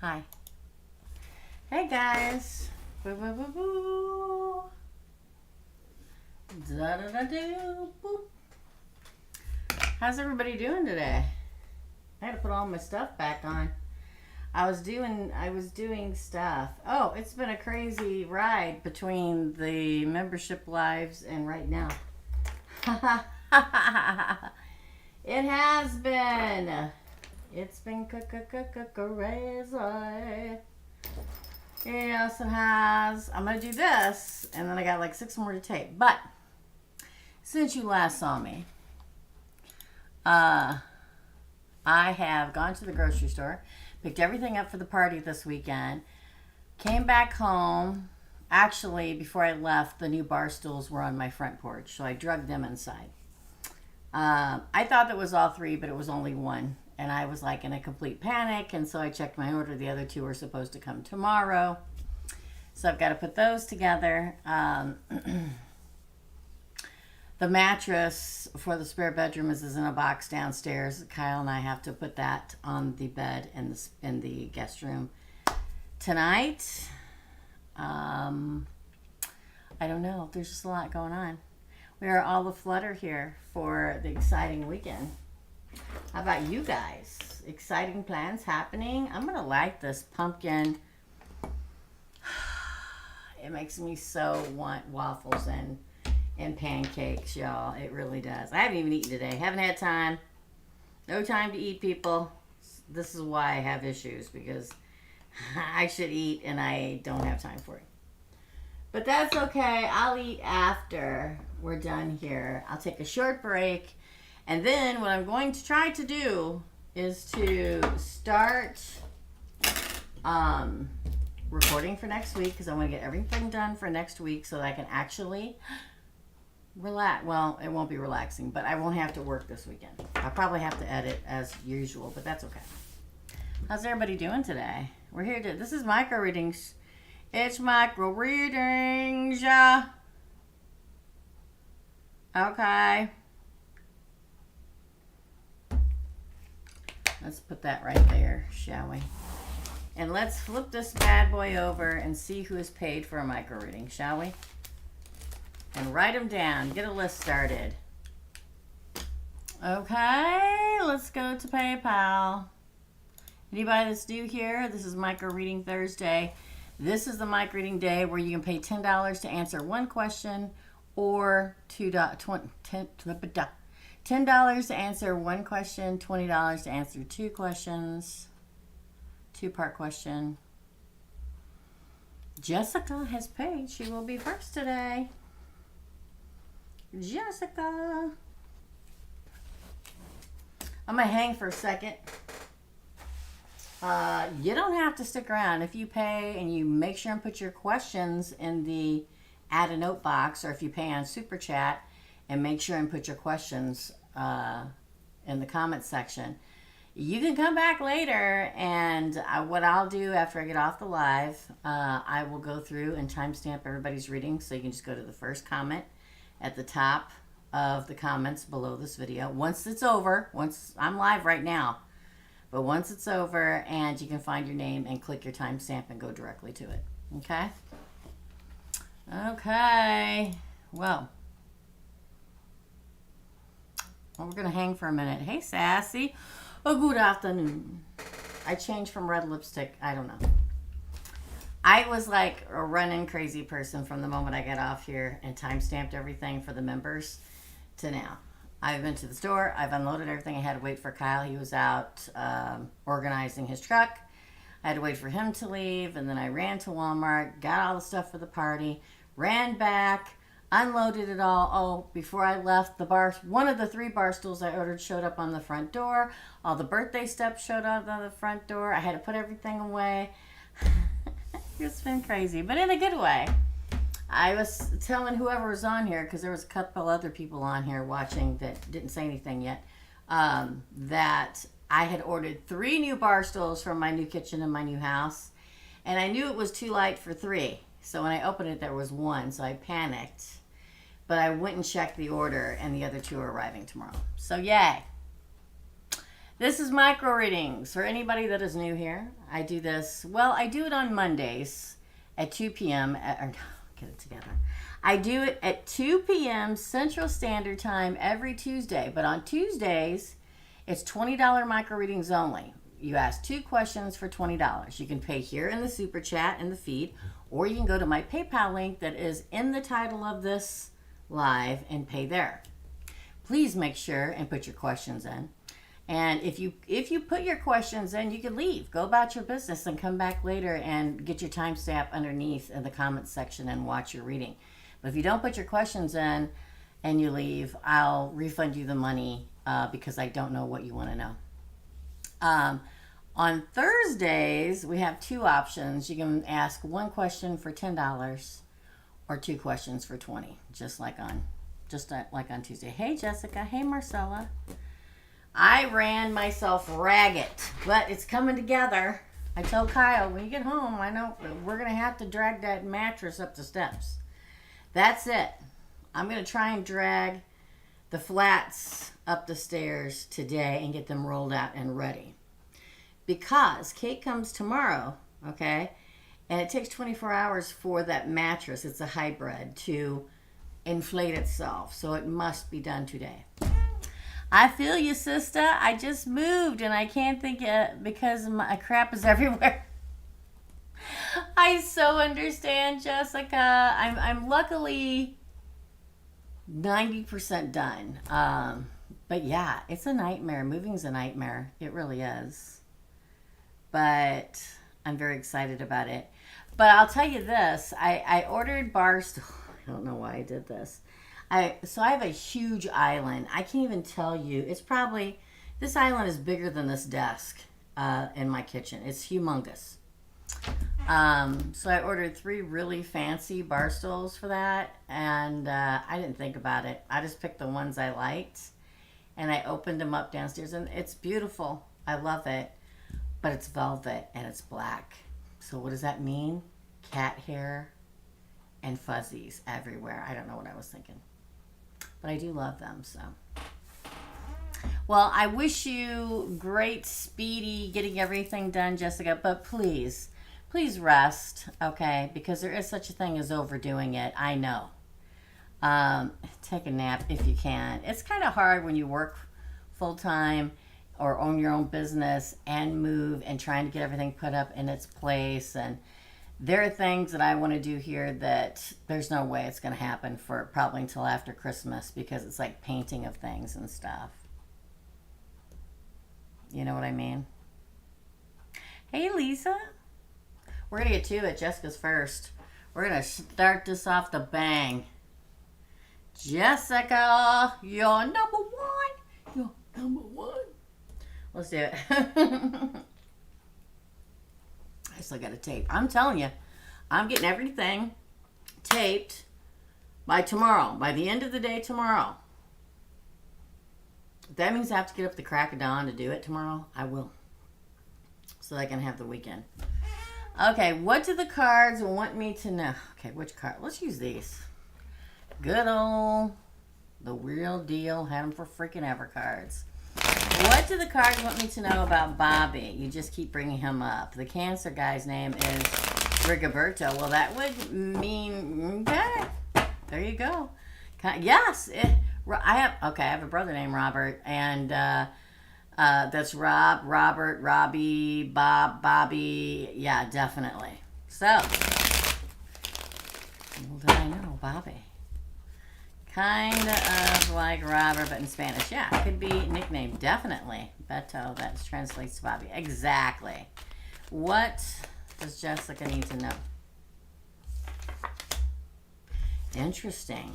Hi. Hey guys. Boo boo boo boo. Da da da do. Boop. How's everybody doing today? I had to put all my stuff back on. I was doing stuff. Oh, it's been a crazy ride between the membership lives and right now. It has been. It's been crazy. Yes, it has. I'm going to do this, and then I got like 6 more to tape. But since you last saw me, I have gone to the grocery store, picked everything up for the party this weekend, came back home. Actually, before I left, the new bar stools were on my front porch, so I dragged them inside. I thought that was all 3, but it was only 1. And I was like in a complete panic, and so I checked my order. The other 2 are supposed to come tomorrow. So I've got to put those together. The mattress for the spare bedroom is in a box downstairs. Kyle and I have to put that on the bed in the guest room tonight. I don't know. There's just a lot going on. We are all aflutter here for the exciting weekend. How about you guys? Exciting plans happening? I'm going to like this pumpkin. It makes me so want waffles and pancakes, y'all. It really does. I haven't even eaten today. Haven't had time. No time to eat, people. This is why I have issues, because I should eat and I don't have time for it. But that's okay. I'll eat after we're done here. I'll take a short break. And then what I'm going to try to do is to start recording for next week, because I want to get everything done for next week so that I can actually relax. Well, it won't be relaxing, but I won't have to work this weekend. I'll probably have to edit as usual, but that's okay. How's everybody doing today? We're here to, this is micro readings. It's micro readings. Okay. Let's put that right there, shall we? And let's flip this bad boy over and see who is paid for a micro reading, shall we? And write them down. Get a list started. Okay, let's go to PayPal. Anybody that's new here, this is Micro Reading Thursday. This is the micro reading day where you can pay $10 to answer 1 question or $10 to answer 1 question, $20 to answer 2 questions. 2-part question. Jessica has paid. She will be first today. Jessica. I'm going to hang for a second. You don't have to stick around. If you pay and you make sure and put your questions in the add a note box, or if you pay on Super Chat, and make sure and put your questions in the comments section. You can come back later, and what I'll do after I get off the live, I will go through and timestamp everybody's reading, so you can just go to the first comment at the top of the comments below this video. Once it's over, once I'm live right now, but once it's over, and you can find your name and click your timestamp and go directly to it. Okay? Okay. Well, we're going to hang for a minute. Hey, Sassy. Oh, good afternoon. I changed from red lipstick. I don't know. I was like a running crazy person from the moment I got off here and time-stamped everything for the members to now. I've been to the store. I've unloaded everything. I had to wait for Kyle. He was out organizing his truck. I had to wait for him to leave, and then I ran to Walmart, got all the stuff for the party, ran back, unloaded it all. Oh, before I left, the bar, one of the 3 bar stools I ordered showed up on the front door. All the birthday stuff showed up on the front door. I had to put everything away. It's been crazy, but in a good way. I was telling whoever was on here, because there was a couple other people on here watching that didn't say anything yet, that I had ordered 3 new bar stools from my new kitchen in my new house, and I knew it was too light for 3. So when I opened it, there was 1, so I panicked. But I went and checked the order, and the other 2 are arriving tomorrow. So yay. This is micro readings for anybody that is new here. I do this, well, I do it on Mondays at 2 p.m. Get it together. I do it at 2 p.m. Central Standard Time every Tuesday. But on Tuesdays, it's $20 micro readings only. You ask 2 questions for $20. You can pay here in the super chat in the feed, or you can go to my PayPal link that is in the title of this live and pay there. Please make sure and put your questions in. And if you put your questions in, you can leave. Go about your business and come back later and get your timestamp underneath in the comments section and watch your reading. But if you don't put your questions in and you leave, I'll refund you the money because I don't know what you want to know. On Thursdays, we have 2 options. You can ask 1 question for $10 or 2 questions for $20, just like on Tuesday. Hey, Jessica. Hey, Marcella. I ran myself ragged, but it's coming together. I told Kyle, when you get home, I know we're going to have to drag that mattress up the steps. That's it. I'm going to try and drag the flats up the stairs today and get them rolled out and ready. Because Kate comes tomorrow, okay? And it takes 24 hours for that mattress, it's a hybrid, to inflate itself. So it must be done today. I feel you, sister. I just moved and I can't think it because my crap is everywhere. I so understand, Jessica. I'm luckily 90% done. But yeah, it's a nightmare. Moving's a nightmare. It really is. But I'm very excited about it. But I'll tell you this. I ordered Barstool. I don't know why I did this. So I have a huge island. I can't even tell you. It's probably, this island is bigger than this desk in my kitchen. It's humongous. So I ordered 3 really fancy bar stools for that. And I didn't think about it. I just picked the ones I liked. And I opened them up downstairs. And it's beautiful. I love it. But it's velvet and it's black. So what does that mean? Cat hair and fuzzies everywhere. I don't know what I was thinking. But I do love them, so. Well, I wish you great, speedy getting everything done, Jessica. But please rest, okay? Because there is such a thing as overdoing it. I know. Take a nap if you can. It's kind of hard when you work full-time or own your own business and move and trying to get everything put up in its place. And there are things that I want to do here that there's no way it's going to happen for probably until after Christmas because it's like painting of things and stuff. You know what I mean? Hey, Lisa. We're going to get to it. Jessica's first. We're going to start this off the bang. Jessica, you're number 1. You're number 1. Let's do it. I still got to tape. I'm telling you, I'm getting everything taped by tomorrow, by the end of the day tomorrow. If that means I have to get up the crack of dawn to do it tomorrow, I will. So I can have the weekend. Okay, what do the cards want me to know? Okay, which card? Let's use these. Good old, the real deal, had them for freaking ever cards. What do the cards want me to know about Bobby? You just keep bringing him up. The Cancer guy's name is Rigoberto. Well, that would mean, okay, there you go. Yes, I have a brother named Robert, and that's Rob, Robert, Robbie, Bob, Bobby. Yeah, definitely. So, what did I know? Bobby. Kind of like Robert, but in Spanish. Yeah, it could be nickname. Definitely. Beto, that translates to Bobby. Exactly. What does Jessica need to know? Interesting.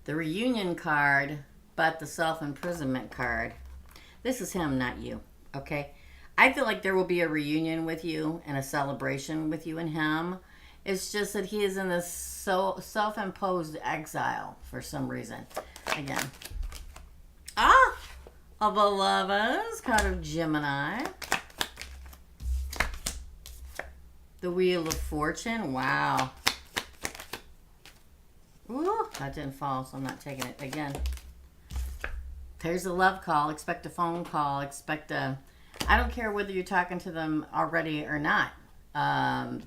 The reunion card, but the self-imprisonment card. This is him, not you. Okay? I feel like there will be a reunion with you and a celebration with you and him. It's just that he is in this self-imposed exile for some reason. Again. A beloved, card of Gemini. The Wheel of Fortune. Wow. Ooh, that didn't fall, so I'm not taking it again. There's a love call. Expect a phone call. Expect a... I don't care whether you're talking to them already or not.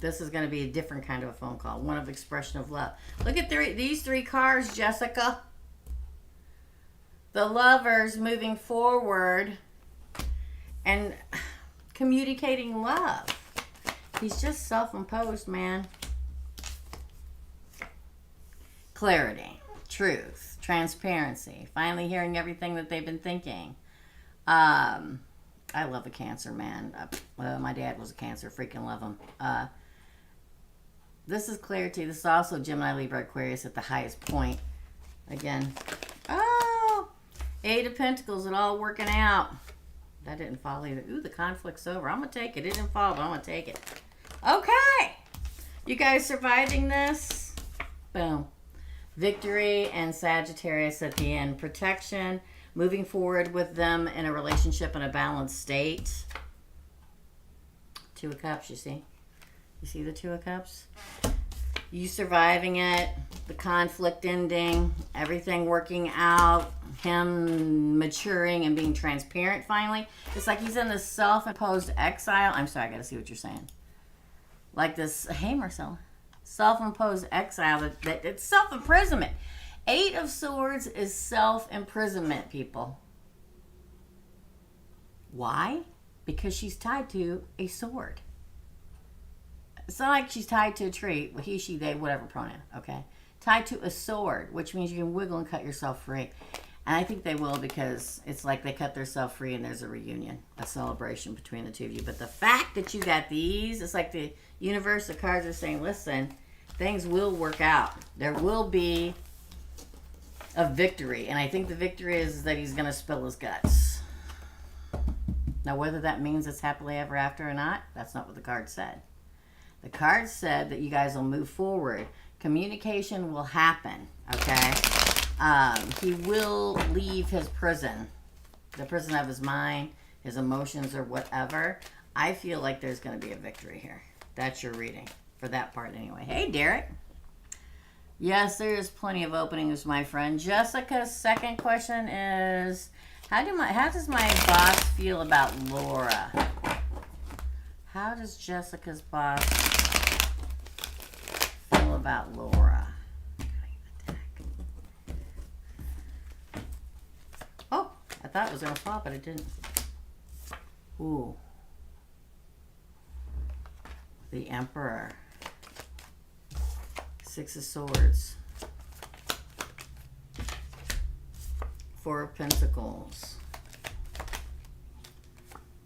This is going to be a different kind of a phone call. One of expression of love. Look at these 3 cards, Jessica. The lovers moving forward and communicating love. He's just self-imposed, man. Clarity, truth, transparency, finally hearing everything that they've been thinking. I love a Cancer, man. My dad was a Cancer. Freaking love him. This is clarity. This is also Gemini, Libra, Aquarius at the highest point. Again. Oh! 8 of Pentacles. It all working out. That didn't fall either. Ooh, the conflict's over. I'm going to take it. It didn't fall, but I'm going to take it. Okay! You guys surviving this? Boom. Victory and Sagittarius at the end. Protection. Moving forward with them in a relationship in a balanced state. 2 of Cups, you see? You see the 2 of Cups? You surviving it. The conflict ending. Everything working out. Him maturing and being transparent finally. It's like he's in this self-imposed exile. I'm sorry, I got to see what you're saying. Like this, hey Marcella. Self-imposed exile. That it's self-imprisonment. 8 of Swords is self-imprisonment, people. Why? Because she's tied to a sword. It's not like she's tied to a tree. He, she, they, whatever pronoun, okay? Tied to a sword, which means you can wiggle and cut yourself free. And I think they will, because it's like they cut themselves free and there's a reunion, a celebration between the 2 of you. But the fact that you got these, it's like the universe, the cards are saying, listen, things will work out. There will be a victory. And I think the victory is that he's going to spill his guts. Now, whether that means it's happily ever after or not, that's not what the card said. The card said that you guys will move forward. Communication will happen, okay? He will leave his prison, the prison of his mind, his emotions, or whatever. I feel like there's going to be a victory here. That's your reading for that part anyway. Hey, Derek. Yes, there is plenty of openings, my friend. Jessica's second question is, how does my boss feel about Laura? How does Jessica's boss feel about Laura? Oh, I thought it was going to fall, but it didn't. Ooh. The Emperor. 6 of Swords. 4 of Pentacles.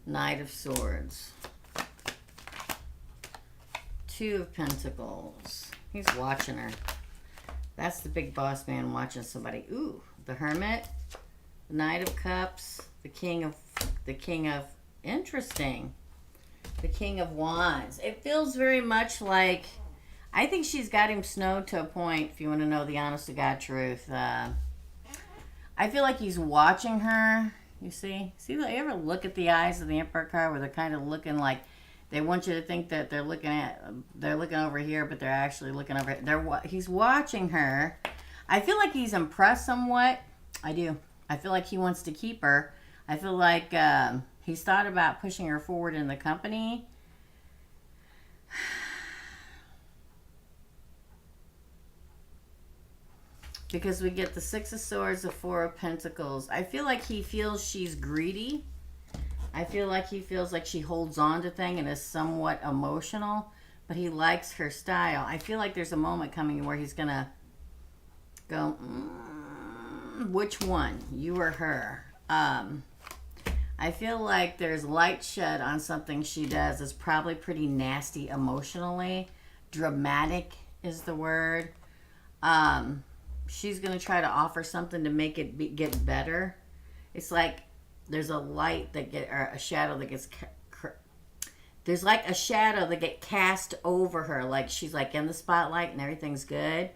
Knight of Swords. 2 of Pentacles. He's watching her. That's the big boss man watching somebody. Ooh, the Hermit. The Knight of Cups. The King of interesting. The King of Wands. It feels very much like, I think she's got him snowed to a point, if you want to know the honest to God truth. I feel like he's watching her. You see? See, you ever look at the eyes of the Emperor card where they're kind of looking like they want you to think that they're looking over here, but they're actually looking over here. He's watching her. I feel like he's impressed somewhat. I do. I feel like he wants to keep her. I feel like he's thought about pushing her forward in the company. Because we get the 6 of Swords, the 4 of Pentacles. I feel like he feels she's greedy. I feel like he feels like she holds on to things and is somewhat emotional. But he likes her style. I feel like there's a moment coming where he's going to go, which one? You or her? I feel like there's light shed on something she does. It's probably pretty nasty emotionally. Dramatic is the word. She's going to try to offer something to make it get better. It's like there's a light that or a shadow that gets, there's like a shadow that get cast over her. Like she's like in the spotlight and everything's good.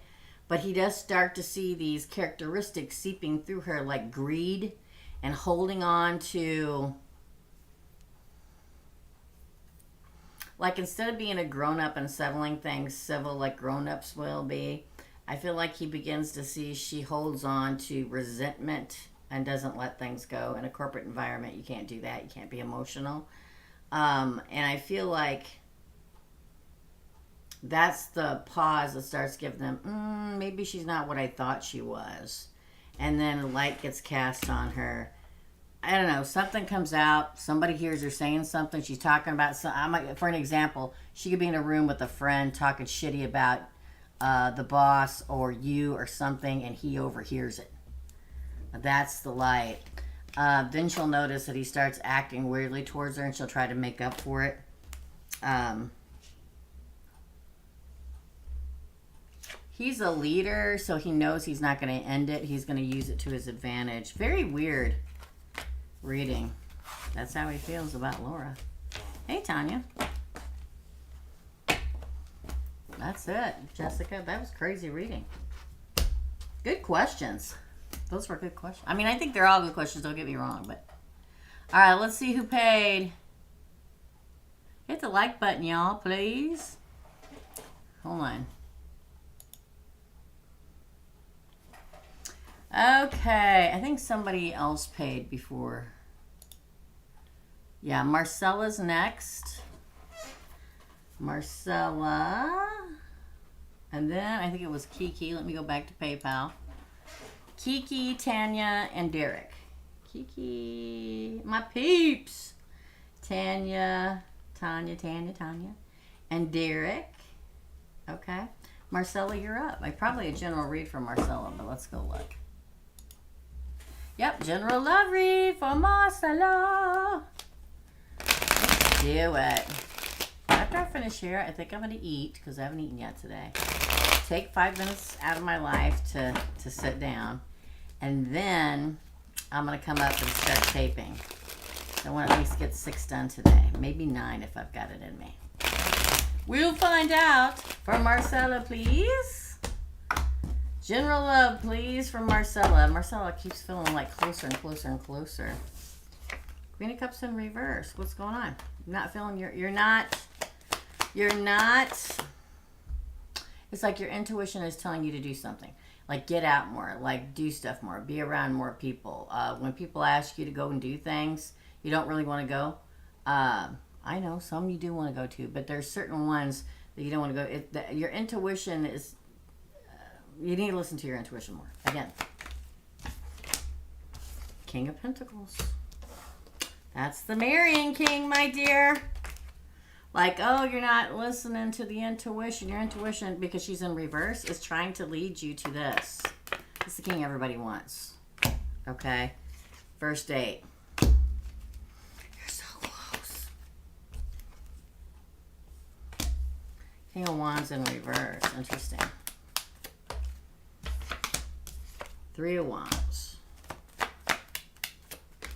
But he does start to see these characteristics seeping through her, like greed and holding on to, like instead of being a grown-up and settling things civil like grown-ups will be, I feel like he begins to see she holds on to resentment, and doesn't let things go. In a corporate environment, you can't do that. You can't be emotional. And I feel like that's the pause that starts giving them, maybe she's not what I thought she was. And then a light gets cast on her. I don't know, something comes out, somebody hears her saying something, she's talking about, for an example, she could be in a room with a friend talking shitty about the boss or you or something, and he overhears it. That's the light. Then she'll notice that he starts acting weirdly towards her, and she'll try to make up for it. He's a leader, so he knows he's not going to end it. He's going to use it to his advantage. Very weird reading. That's how he feels about Laura. Hey, Tanya. That's it, Jessica. That was crazy reading. Good questions. Those were good questions. I mean, I think they're all good questions. Don't get me wrong, but all right. Let's see who paid. Hit the like button, y'all, please. Hold on. Okay, I think somebody else paid before. Yeah, Marcella's next. Marcella. And then I think it was Kiki. Let me go back to PayPal. Kiki, Tanya, and Derek. Kiki, my peeps. Tanya, and Derek. Okay. Marcella, you're up. Probably a general read for Marcella, but let's go look. Yep, general love read for Marcella. Let's do it. After I finish here, I think I'm going to eat because I haven't eaten yet today. Take 5 minutes out of my life to sit down. And then I'm going to come up and start taping. I want to at least get 6 done today. Maybe 9 if I've got it in me. We'll find out. For Marcella, please. General love, please, from Marcella. Marcella keeps feeling like closer and closer and closer. Queen of Cups in reverse. What's going on? You're not feeling you're not. It's like your intuition is telling you to do something. Like get out more, like do stuff more, be around more people. When people ask you to go and do things, you don't really want to go. I know some you do want to go to, but there's certain ones that you don't want to go. Your intuition is. You need to listen to your intuition more. Again, King of Pentacles. That's the marrying king, my dear. Like, oh, you're not listening to the intuition. Your intuition, because she's in reverse, is trying to lead you to this. It's the king everybody wants. Okay? First date. You're so close. King of Wands in reverse. Interesting. 3 of Wands.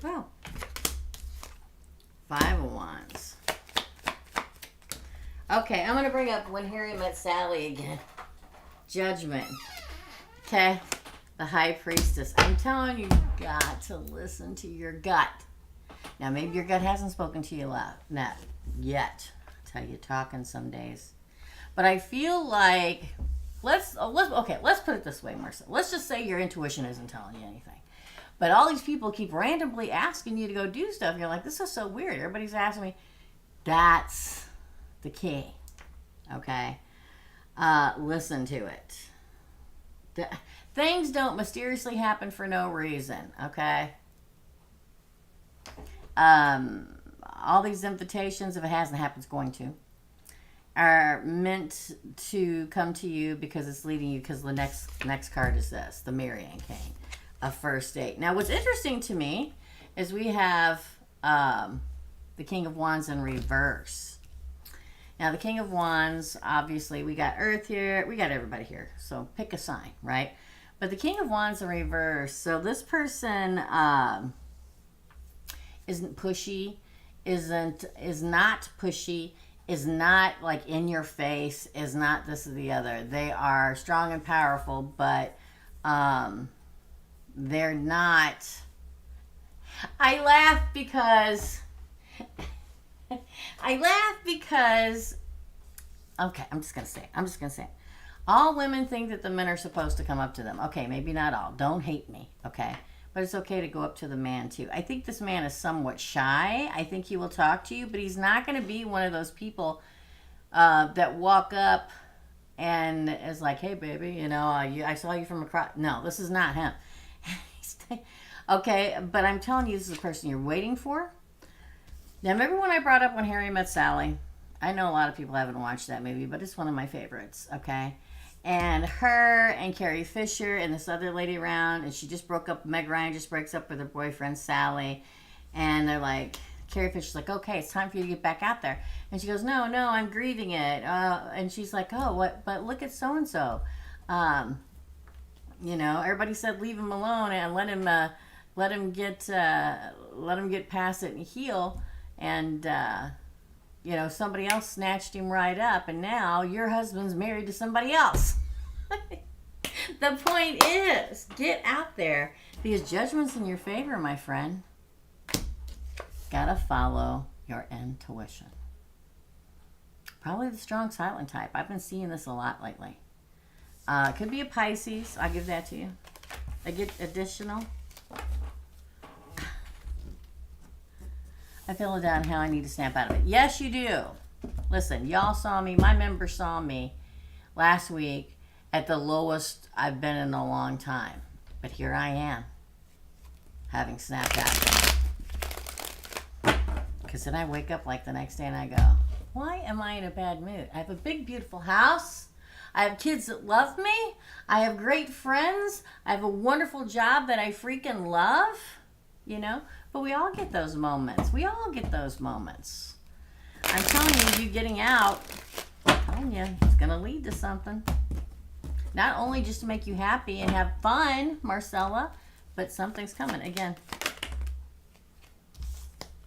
Well. 5 of Wands. Okay, I'm going to bring up When Harry Met Sally again. Judgment. Okay? The High Priestess. I'm telling you, you've got to listen to your gut. Now, maybe your gut hasn't spoken to you not yet. That's how you're talking some days. But I feel like... Let's put it this way, Marcel. Let's just say your intuition isn't telling you anything. But all these people keep randomly asking you to go do stuff. You're like, this is so weird. Everybody's asking me. That's the key. Okay? Listen to it. Things don't mysteriously happen for no reason. Okay? All these invitations, if it hasn't happened, it's going to. Are meant to come to you because it's leading you, because the next card is this, the Marrying King, a first date. Now, what's interesting to me is we have the King of Wands in reverse. Now, the King of Wands, obviously, we got Earth here. We got everybody here. So pick a sign, right? But the King of Wands in reverse. So this person isn't pushy, is not pushy, is not like in your face, is not this or the other. They are strong and powerful, but they're not. I laugh because okay, I'm just gonna say it. All women think that the men are supposed to come up to them. Okay, maybe not all. Don't hate me, okay? but it's okay to go up to the man too. I think this man is somewhat shy. I think he will talk to you, but he's not going to be one of those people that walk up and is like, hey, baby, you know, I saw you from across. No, this is not him. Okay, but I'm telling you, this is the person you're waiting for. Now, remember when I brought up When Harry Met Sally? I know a lot of people haven't watched that movie, but it's one of my favorites, okay? And her and Carrie Fisher and this other lady around, and she just broke up, Meg Ryan just breaks up with her boyfriend, Sally. And they're like, Carrie Fisher's like, okay, it's time for you to get back out there. And she goes, no, I'm grieving it. And she's like, oh, what? But look at so-and-so. You know, everybody said leave him alone and let him get past it and heal. And, you know, somebody else snatched him right up, and now your husband's married to somebody else. The point is, get out there, because judgment's in your favor, my friend. Gotta follow your intuition. Probably the strong silent type. I've been seeing this a lot lately. Could be a Pisces. I'll give that to you. I get additional. I feel it down how I need to snap out of it. Yes, you do. Listen, y'all saw me. My members saw me last week at the lowest I've been in a long time. But here I am, having snapped out of it. Because then I wake up like the next day and I go, why am I in a bad mood? I have a big, beautiful house. I have kids that love me. I have great friends. I have a wonderful job that I freaking love. You know? But we all get those moments. We all get those moments. I'm telling you, you getting out, I'm telling you, it's going to lead to something. Not only just to make you happy and have fun, Marcella, but something's coming. Again,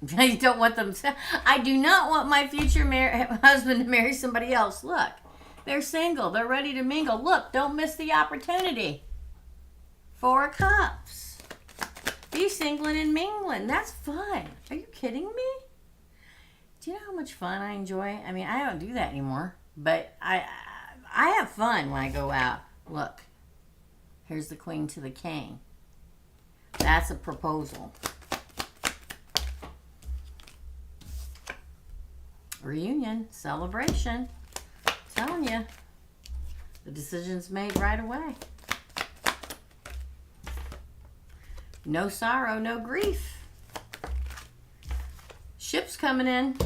you don't want them to, I do not want my future husband to marry somebody else. Look, they're single. They're ready to mingle. Look, don't miss the opportunity. 4 of Cups. Be singling and mingling. That's fun. Are you kidding me? Do you know how much fun I enjoy? I mean, I don't do that anymore, but I have fun when I go out. Look, here's the Queen to the King. That's a proposal. Reunion, celebration. I'm telling you, the decision's made right away. No sorrow, no grief. Ship's coming in.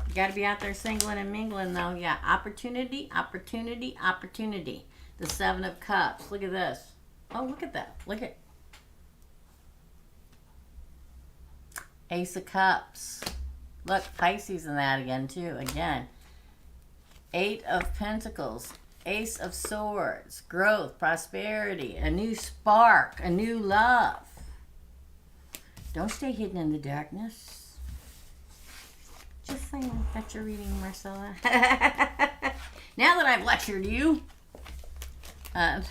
You got to be out there singling and mingling, though. Yeah, opportunity, opportunity, opportunity. The 7 of Cups. Look at this. Oh, look at that. Look at Ace of Cups. Look, Pisces in that again, too. Again. 8 of Pentacles. Ace of Swords, growth, prosperity, a new spark, a new love. Don't stay hidden in the darkness. Just saying, that's your reading, Marcella. Now that I've lectured you. Okay,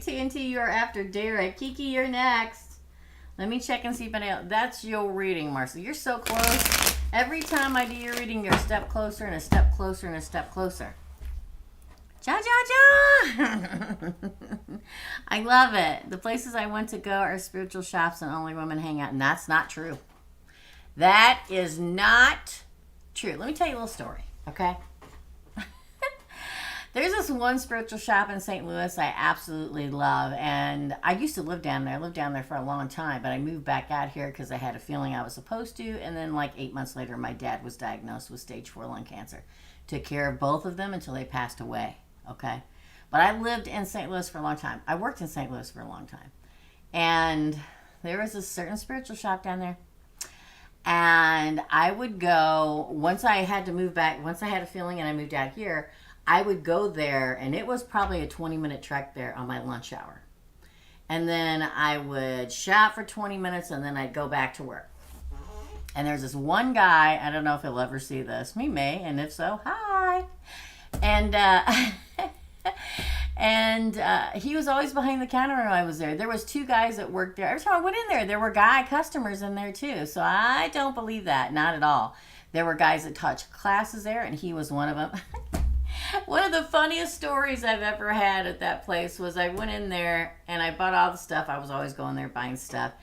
TNT, you're after Derek. Kiki, you're next. Let me check and see if anyone else. That's your reading, Marcella. You're so close. Every time I do your reading, you're a step closer and a step closer and a step closer. Ja, ja, ja! I love it. The places I want to go are spiritual shops and only women hang out. And that's not true. That is not true. Let me tell you a little story, okay? There's this one spiritual shop in St. Louis I absolutely love. And I used to live down there. I lived down there for a long time. But I moved back out here because I had a feeling I was supposed to. And then like 8 months later, my dad was diagnosed with stage 4 lung cancer. Took care of both of them until they passed away. Okay, but I lived in St. Louis for a long time. I worked in St. Louis for a long time. And there was a certain spiritual shop down there. And I would go, once I had to move back, once I had a feeling and I moved out here, I would go there, and it was probably a 20-minute trek there on my lunch hour. And then I would shop for 20 minutes, and then I'd go back to work. And there's this one guy, I don't know if he'll ever see this. He may, and if so, hi. And he was always behind the counter when I was there. There was 2 guys that worked there. Every time I went in there were guy customers in there too. So I don't believe that, not at all. There were guys that taught classes there, and he was one of them. One of the funniest stories I've ever had at that place was I went in there and I bought all the stuff. I was always going there buying stuff.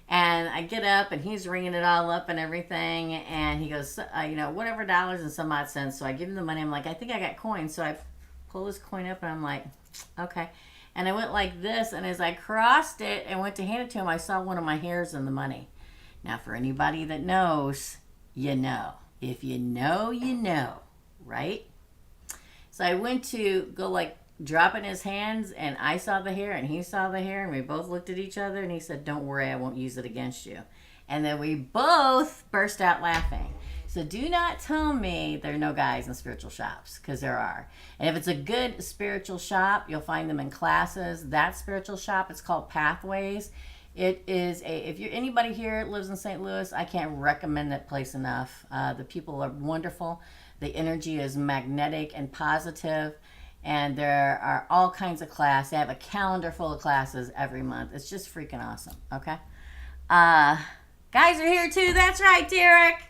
And I get up and he's ringing it all up and everything. And he goes, whatever dollars and some odd cents. So I give him the money. I'm like, I think I got coins. So I pull this coin up and I'm like, okay. And I went like this. And as I crossed it and went to hand it to him, I saw one of my hairs in the money. Now, for anybody that knows, you know. If you know, you know, right? So I went to go like drop in his hands and I saw the hair and he saw the hair and we both looked at each other and he said, don't worry, I won't use it against you. And then we both burst out laughing. So do not tell me there are no guys in spiritual shops, because there are. And if it's a good spiritual shop, you'll find them in classes. That spiritual shop, it's called Pathways. It is if you're anybody here lives in St. Louis, I can't recommend that place enough. The people are wonderful. The energy is magnetic and positive. And there are all kinds of classes. They have a calendar full of classes every month. It's just freaking awesome, okay? Guys are here too. That's right, Derek.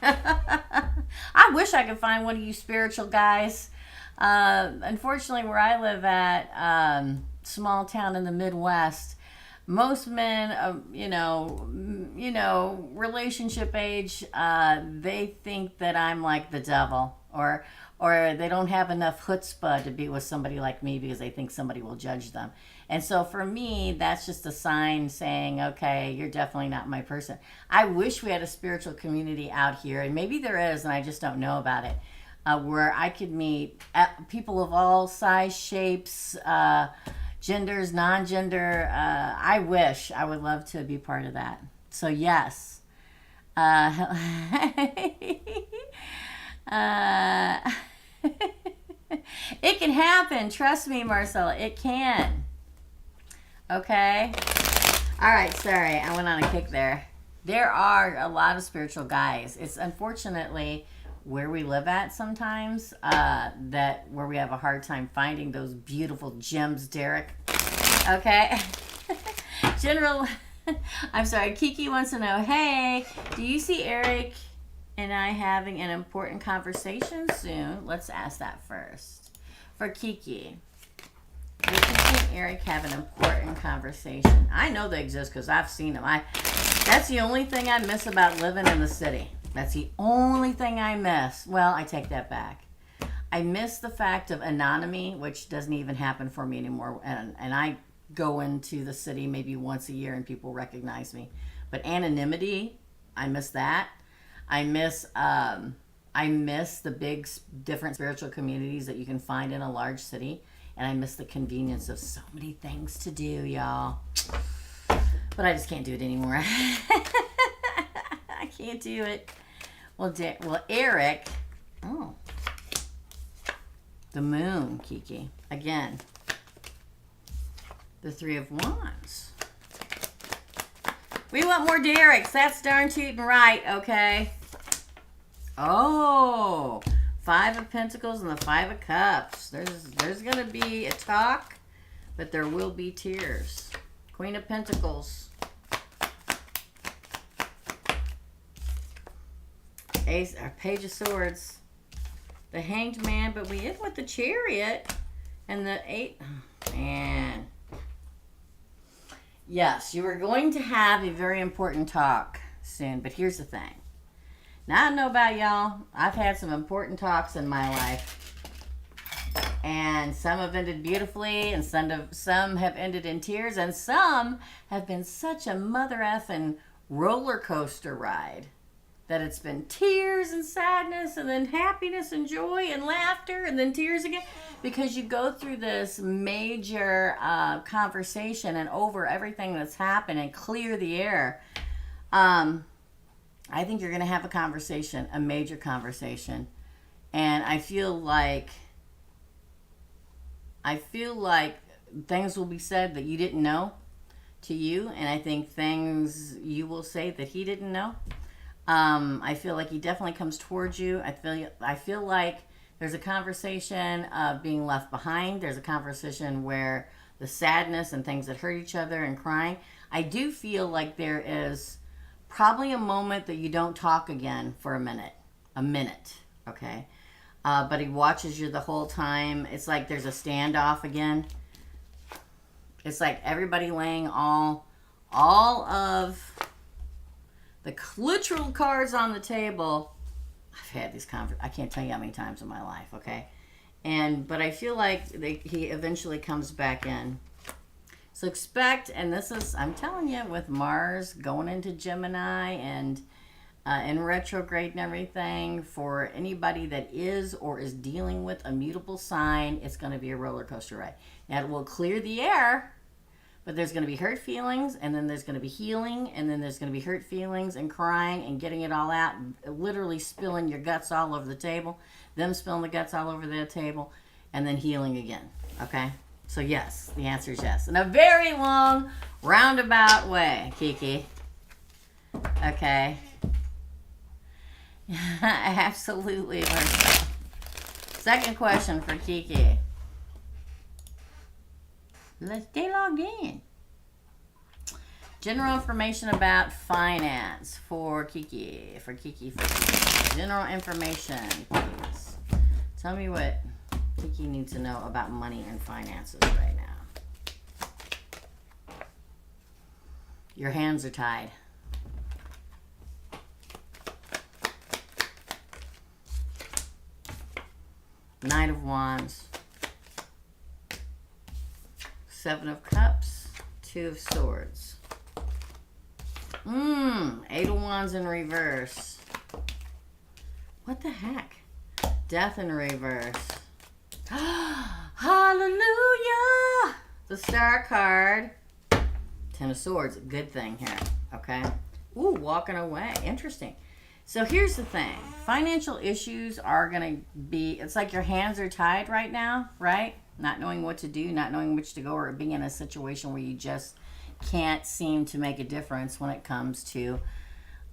I wish I could find one of you spiritual guys. Unfortunately, where I live at, small town in the Midwest, most men, relationship age, they think that I'm like the devil, or they don't have enough chutzpah to be with somebody like me because they think somebody will judge them. And so for me, that's just a sign saying, okay, you're definitely not my person. I wish we had a spiritual community out here, and maybe there is, and I just don't know about it, where I could meet people of all size, shapes, genders, non-gender. I wish. I would love to be part of that. So yes. It can happen. Trust me, Marcella. It can. Okay? All right. Sorry. I went on a kick there. There are a lot of spiritual guys. It's unfortunately where we live at sometimes where we have a hard time finding those beautiful gems, Derek. Okay? I'm sorry. Kiki wants to know, hey, do you see Eric and I having an important conversation soon? Let's ask that first. For Kiki, does Kiki and Eric have an important conversation? I know they exist because I've seen them. That's the only thing I miss about living in the city. That's the only thing I miss. Well, I take that back. I miss the fact of anonymity, which doesn't even happen for me anymore. And I go into the city maybe once a year and people recognize me. But anonymity, I miss that. I miss the big, different spiritual communities that you can find in a large city. And I miss the convenience of so many things to do, y'all. But I just can't do it anymore. I can't do it. Well, Eric. Oh. The moon, Kiki. Again. The Three of Wands. We want more Derek's. That's darn tootin' right, okay? Oh. Five of Pentacles and the Five of Cups. There's going to be a talk, but there will be tears. Queen of Pentacles. Ace, or Page of Swords. The Hanged Man, but we end with the Chariot. And the Eight. Oh, man. Yes, you are going to have a very important talk soon, but here's the thing. Now, I don't know about y'all. I've had some important talks in my life. And some have ended beautifully, and some have ended in tears, and some have been such a mother effing roller coaster ride that it's been tears and sadness, and then happiness and joy and laughter, and then tears again, because you go through this major conversation and over everything that's happened and clear the air. I think you're going to have a conversation, a major conversation. And I feel like things will be said that you didn't know to you. And I think things you will say that he didn't know. I feel like he definitely comes towards you. I feel like there's a conversation of being left behind. There's a conversation where the sadness and things that hurt each other and crying. I do feel like there is probably a moment that you don't talk again for a minute, okay? but he watches you the whole time. It's like there's a standoff again. It's like everybody laying all of the literal cards on the table. I've had these I can't tell you how many times in my life, okay? But I feel like he eventually comes back in. So expect, and this is, I'm telling you, with Mars going into Gemini and in retrograde and everything, for anybody that is or is dealing with a mutable sign, it's going to be a roller coaster ride. Now, it will clear the air, but there's going to be hurt feelings, and then there's going to be healing, and then there's going to be hurt feelings and crying and getting it all out, literally spilling your guts all over the table, them spilling the guts all over the table, and then healing again, okay? So yes, the answer is yes. In a very long, roundabout way, Kiki. Okay. Absolutely. Second question for Kiki. Let's stay logged in. General information about finance for Kiki. For Kiki. General information, please. Tell me what Kiki needs to know about money and finances right now. Your hands are tied. Knight of Wands. Seven of Cups. Two of Swords. Eight of Wands in reverse. What the heck? Death in reverse. Hallelujah! The Star card. Ten of Swords. Good thing here. Okay. Ooh, walking away. Interesting. So here's the thing. Financial issues are going to be, it's like your hands are tied right now, right? Not knowing what to do, not knowing which to go, or being in a situation where you just can't seem to make a difference when it comes to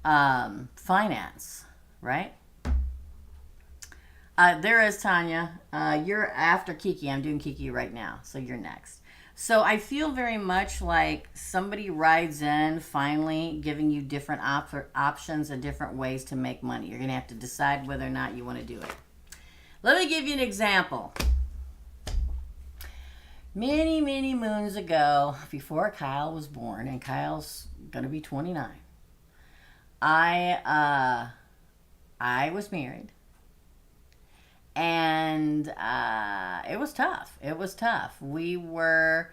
finance, right? There is Tanya. You're after Kiki. I'm doing Kiki right now, so you're next. So I feel very much like somebody rides in, finally giving you different options and different ways to make money. You're going to have to decide whether or not you want to do it. Let me give you an example. Many, many moons ago, before Kyle was born, and Kyle's going to be 29, I was married. And it was tough. It was tough. We were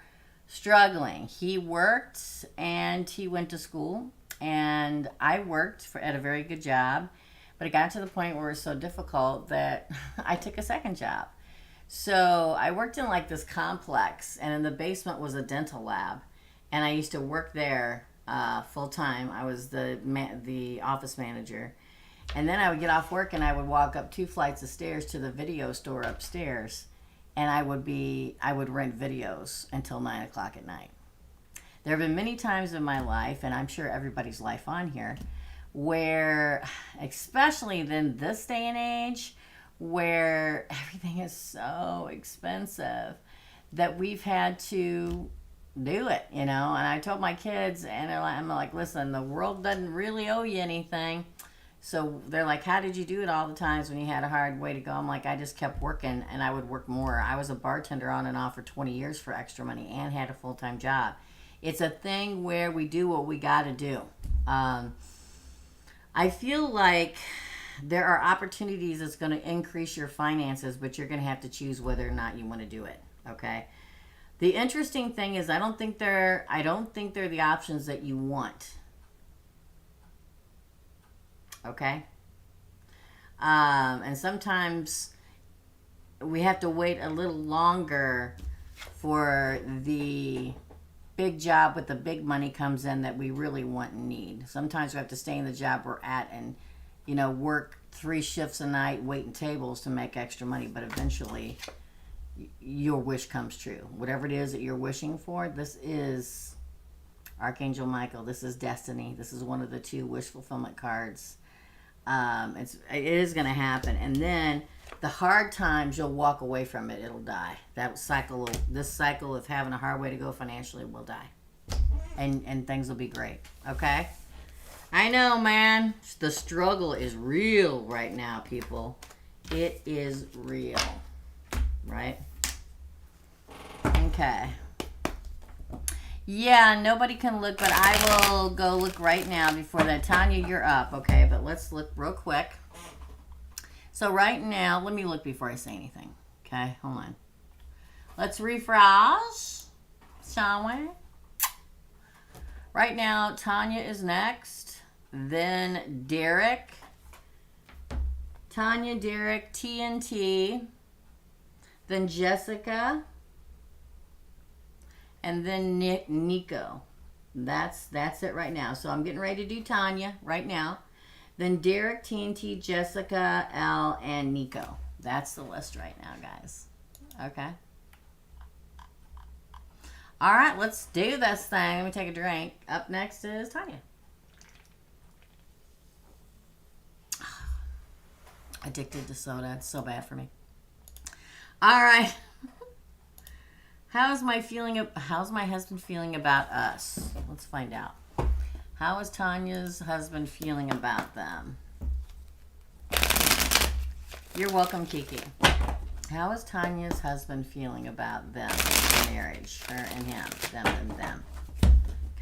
struggling. He worked and he went to school. And I worked at a very good job. But it got to the point where it was so difficult that I took a second job. So I worked in like this complex. And in the basement was a dental lab. And I used to work there full time. I was the office manager. And then I would get off work and I would walk up 2 flights of stairs to the video store upstairs. And I would rent videos until 9 o'clock at night. There have been many times in my life, and I'm sure everybody's life on here, where, especially in this day and age, where everything is so expensive, that we've had to do it, you know. And I told my kids, and I'm like, listen, the world doesn't really owe you anything. So they're like, how did you do it all the times when you had a hard way to go? I'm like, I just kept working, and I would work more. I was a bartender on and off for 20 years for extra money and had a full-time job. It's a thing where we do what we got to do. I feel like there are opportunities that's going to increase your finances, but you're going to have to choose whether or not you want to do it, okay? The interesting thing is I don't think they're the options that you want. Okay? And sometimes we have to wait a little longer for the big job with the big money comes in that we really want and need. Sometimes we have to stay in the job we're at and, you know, work 3 shifts a night, waiting tables to make extra money, but eventually your wish comes true. Whatever it is that you're wishing for, this is Archangel Michael. This is destiny. This is one of the 2 wish fulfillment cards. It is going to happen, and then the hard times, you'll walk away from it. It'll die. This cycle of having a hard way to go financially will die, and things will be great. Okay, I know, man. The struggle is real right now, people, It is real. Right? Okay. Yeah, nobody can look, but I will go look right now before that. Tanya, you're up, okay? But let's look real quick. So right now, let me look before I say anything. Okay, hold on. Let's refresh, shall we? Right now, Tanya is next. Then Derek. Tanya, Derek, TNT. Then Jessica. And then Nico. That's it right now. So I'm getting ready to do Tanya right now. Then Derek, TNT, Jessica, L, and Nico. That's the list right now, guys. Okay. All right, let's do this thing. Let me take a drink. Up next is Tanya. Addicted to soda. It's so bad for me. All right. How's my husband feeling about us? Let's find out. How is Tanya's husband feeling about them? You're welcome, Kiki. How is Tanya's husband feeling about them, their marriage, her and him, them and them?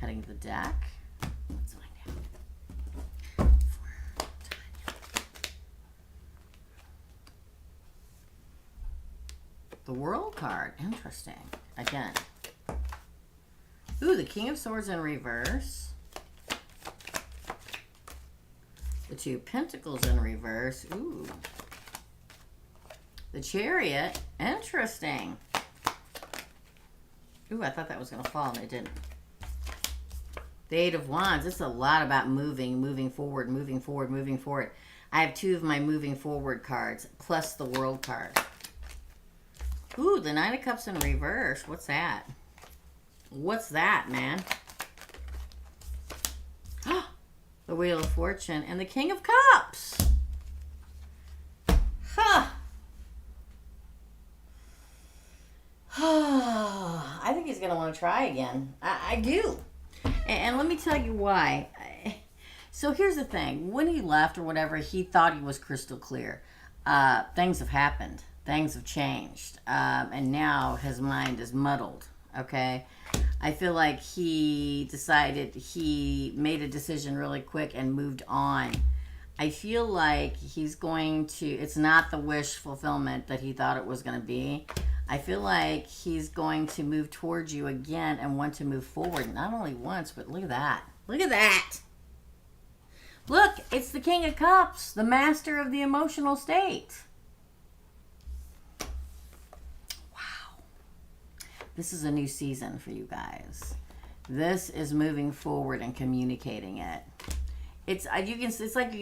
Cutting the deck. Let's find out. For Tanya. The World card. Interesting. Again. Ooh, the King of Swords in reverse. The Two of Pentacles in reverse. Ooh. The Chariot. Interesting. Ooh, I thought that was going to fall and it didn't. The Eight of Wands. It's a lot about moving forward, moving forward, moving forward. I have two of my moving forward cards, plus the World card. Ooh, the Nine of Cups in reverse. What's that? What's that, man? The Wheel of Fortune and the King of Cups. Huh. I think he's going to want to try again. I do. And let me tell you why. So here's the thing. When he left or whatever, he thought he was crystal clear. Things have happened. Things have changed. And now his mind is muddled. Okay? I feel like he made a decision really quick and moved on. I feel like he's going to, it's not the wish fulfillment that he thought it was going to be. I feel like he's going to move towards you again and want to move forward. Not only once, but look at that. Look at that. Look, it's the King of Cups, the master of the emotional state. Wow. This is a new season for you guys. This is moving forward and communicating it. It's like you can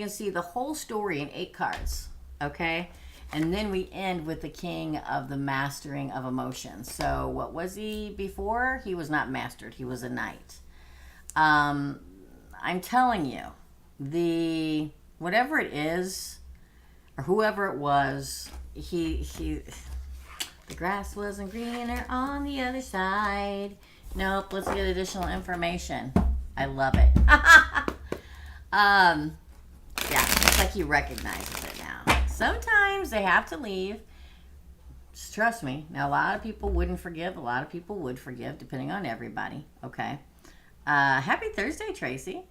see the whole story in 8 cards, okay? And then we end with the King of the mastering of emotions. So what was he before? He was not mastered. He was a knight. I'm telling you, whatever it is, or whoever it was, the grass wasn't greener on the other side. Nope, let's get additional information. I love it. Yeah, it's like he recognizes it now. Sometimes they have to leave. Just trust me. Now, a lot of people wouldn't forgive. A lot of people would forgive, depending on everybody. Okay. Happy Thursday, Tracy.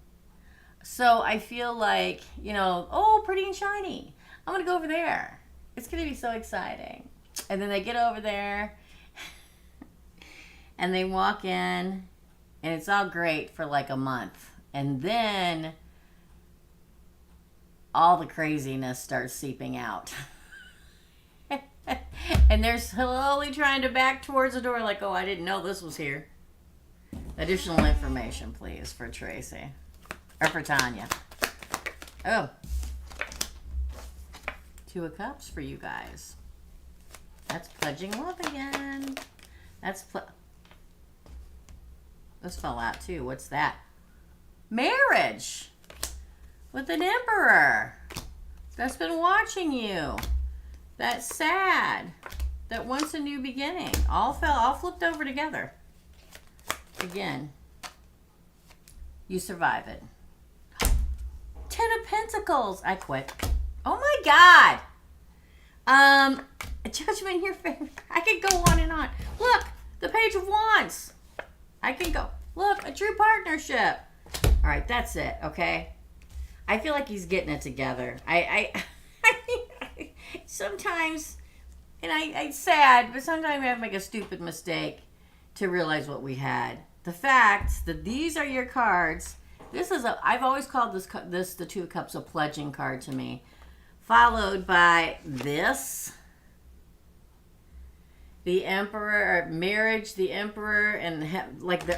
So I feel like, oh, pretty and shiny. I'm going to go over there. It's going to be so exciting. And then they get over there and they walk in and it's all great for like a month. And then all the craziness starts seeping out. And they're slowly trying to back towards the door like, oh, I didn't know this was here. Additional information, please, for Tracy. Or for Tanya. Oh. 2 of Cups for you guys. That's pledging love again. This fell out too. What's that? Marriage. With an emperor that's been watching you, that's sad, that wants a new beginning. All flipped over together. Again, you survive it. 10 of Pentacles. I quit. Oh my God. Judgment in your favor. I could go on and on. Look, the Page of Wands. I can go. Look, a true partnership. All right, that's it, okay? I feel like he's getting it together. I sometimes, and it's sad, but sometimes I have to make a stupid mistake to realize what we had. The fact that these are your cards. This is I've always called this the Two of Cups a pledging card to me. Followed by this. The Emperor, or marriage, the Emperor, and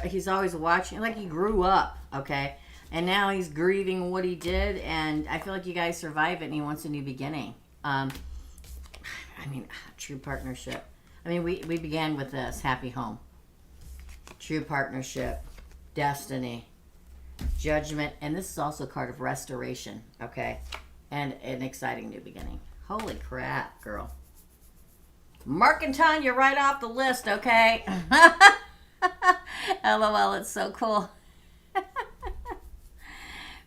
he's always watching, like he grew up, okay? And now he's grieving what he did, and I feel like you guys survive it, and he wants a new beginning. I mean, true partnership. I mean, we began with this, happy home. True partnership, destiny, judgment, and this is also a card of restoration, okay? And an exciting new beginning. Holy crap, girl. Mark and Tanya right off the list, okay? LOL, it's so cool.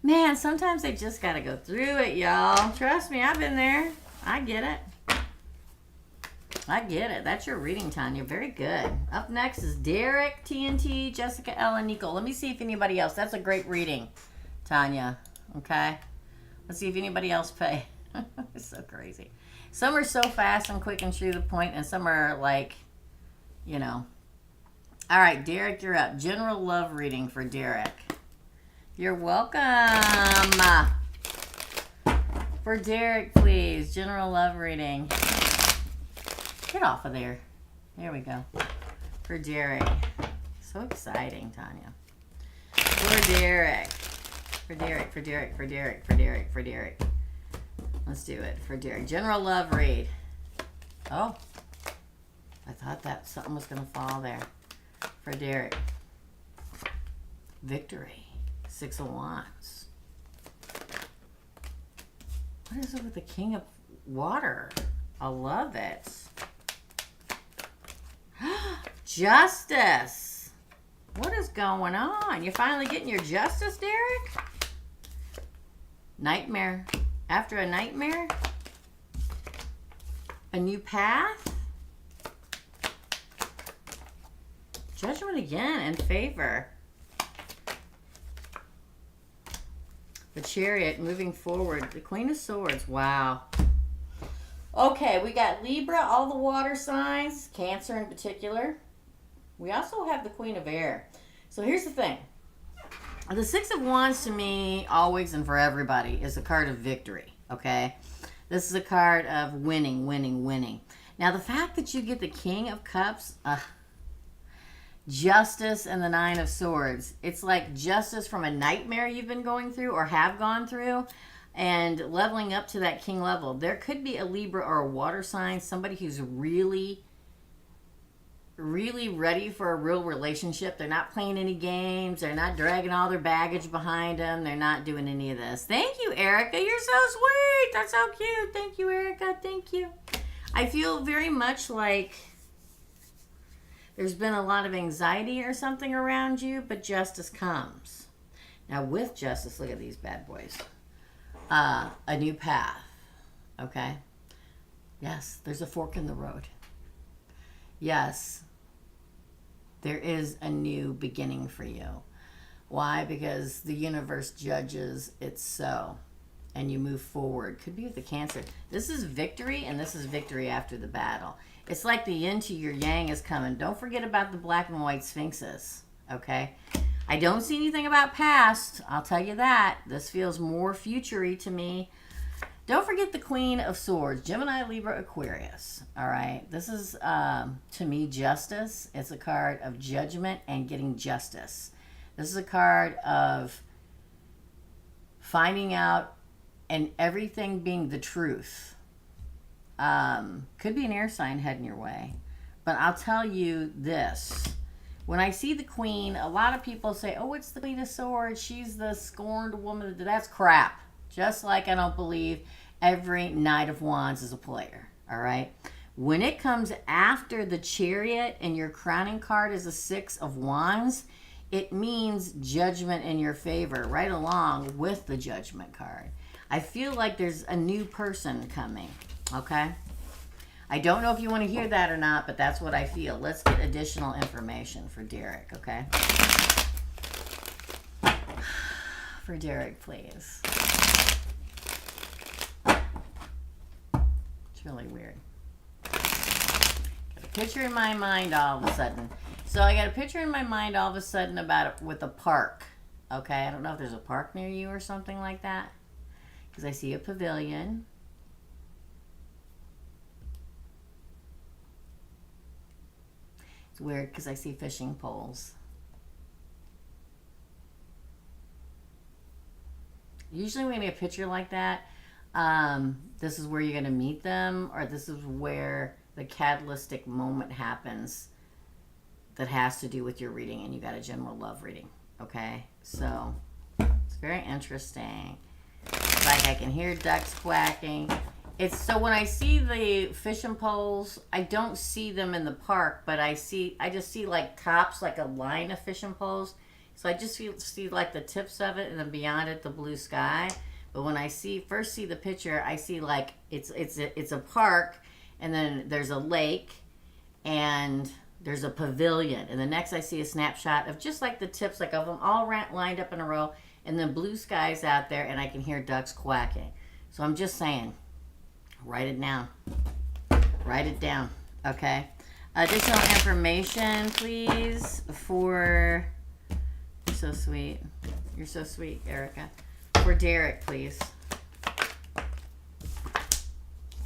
Man, sometimes they just got to go through it, y'all. Trust me, I've been there. I get it. I get it. That's your reading, Tanya. Very good. Up next is Derek, TNT, Jessica, Ellen, Nico. Let me see if anybody else. That's a great reading, Tanya. Okay? Let's see if anybody else pay. It's so crazy. Some are so fast and quick and to the point, and some are like, you know. All right, Derek, you're up. General love reading for Derek. You're welcome. For Derek, please. General love reading. Get off of there. There we go. For Derek. So exciting, Tanya. For Derek. For Derek, for Derek, for Derek, for Derek, for Derek. Let's do it. For Derek. General love read. Oh. I thought that something was going to fall there. For Derek. Victory. 6 of Wands. What is it with the King of Water? I love it. Justice. What is going on? You finally getting your justice, Derek? Nightmare. After a nightmare? A new path? Judgment again in favor. The Chariot moving forward. The Queen of Swords. Wow. Okay, we got Libra, all the water signs, Cancer in particular. We also have the Queen of Air. So here's the thing. The 6 of Wands to me, always and for everybody, is a card of victory, okay? This is a card of winning, winning, winning. Now, the fact that you get the King of Cups, Justice, and the 9 of Swords, it's like justice from a nightmare you've been going through or have gone through, and leveling up to that king level. There could be a Libra or a water sign, somebody who's really, really ready for a real relationship. They're not playing any games. They're not dragging all their baggage behind them. They're not doing any of this. Thank you, Erica. You're so sweet. That's so cute. Thank you, Erica. Thank you. I feel very much like there's been a lot of anxiety or something around you, but justice comes. Now, with justice, look at these bad boys. A new path. Okay? Yes, there's a fork in the road. Yes, there is a new beginning for you. Why? Because the universe judges it so. And you move forward. Could be with the Cancer. This is victory, and this is victory after the battle. It's like the yin to your yang is coming. Don't forget about the black and white sphinxes. Okay? I don't see anything about past. I'll tell you that. This feels more future-y to me. Don't forget the Queen of Swords. Gemini, Libra, Aquarius. All right. This is, to me, justice. It's a card of judgment and getting justice. This is a card of finding out and everything being the truth. Could be an air sign heading your way. But I'll tell you this. When I see the Queen, a lot of people say, oh, it's the Queen of Swords. She's the scorned woman. That's crap. Just like I don't believe every Knight of Wands is a player. All right? When it comes after the Chariot and your crowning card is a 6 of Wands, it means judgment in your favor right along with the Judgment card. I feel like there's a new person coming. Okay? I don't know if you want to hear that or not, but that's what I feel. Let's get additional information for Derek, okay? For Derek, please. It's really weird. Got a picture in my mind all of a sudden. So I got a picture in my mind all of a sudden about it with a park. Okay, I don't know if there's a park near you or something like that. Because I see a pavilion. It's weird because I see fishing poles. Usually when you get a picture like that, this is where you're going to meet them, or this is where the catalytic moment happens that has to do with your reading, and you got a general love reading. Okay, so it's very interesting. It's like I can hear ducks quacking. It's so when I see the fishing poles, I don't see them in the park, but I just see like tops, like a line of fishing poles. So I just see like the tips of it, and then beyond it, the blue sky. But when I first see the picture, I see like it's a park, and then there's a lake, and there's a pavilion, and the next I see a snapshot of just like the tips, like of them all lined up in a row, and then blue skies out there, and I can hear ducks quacking. So I'm just saying, write it down. Write it down, okay? Additional information, please, for... You're so sweet. You're so sweet, Erica. For Derek, please.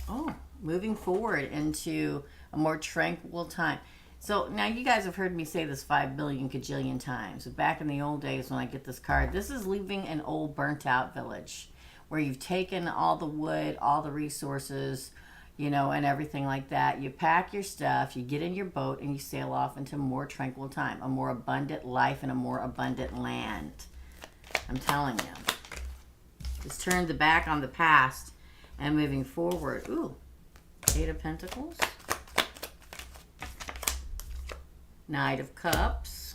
Oh, moving forward into a more tranquil time. So now you guys have heard me say this 5 billion kajillion times. But back in the old days when I get this card, this is leaving an old burnt out village where you've taken all the wood, all the resources, you know, and everything like that. You pack your stuff, you get in your boat, and you sail off into more tranquil time, a more abundant life and a more abundant land. I'm telling you. Just turn the back on the past and moving forward. Ooh, 8 of Pentacles. Knight of Cups.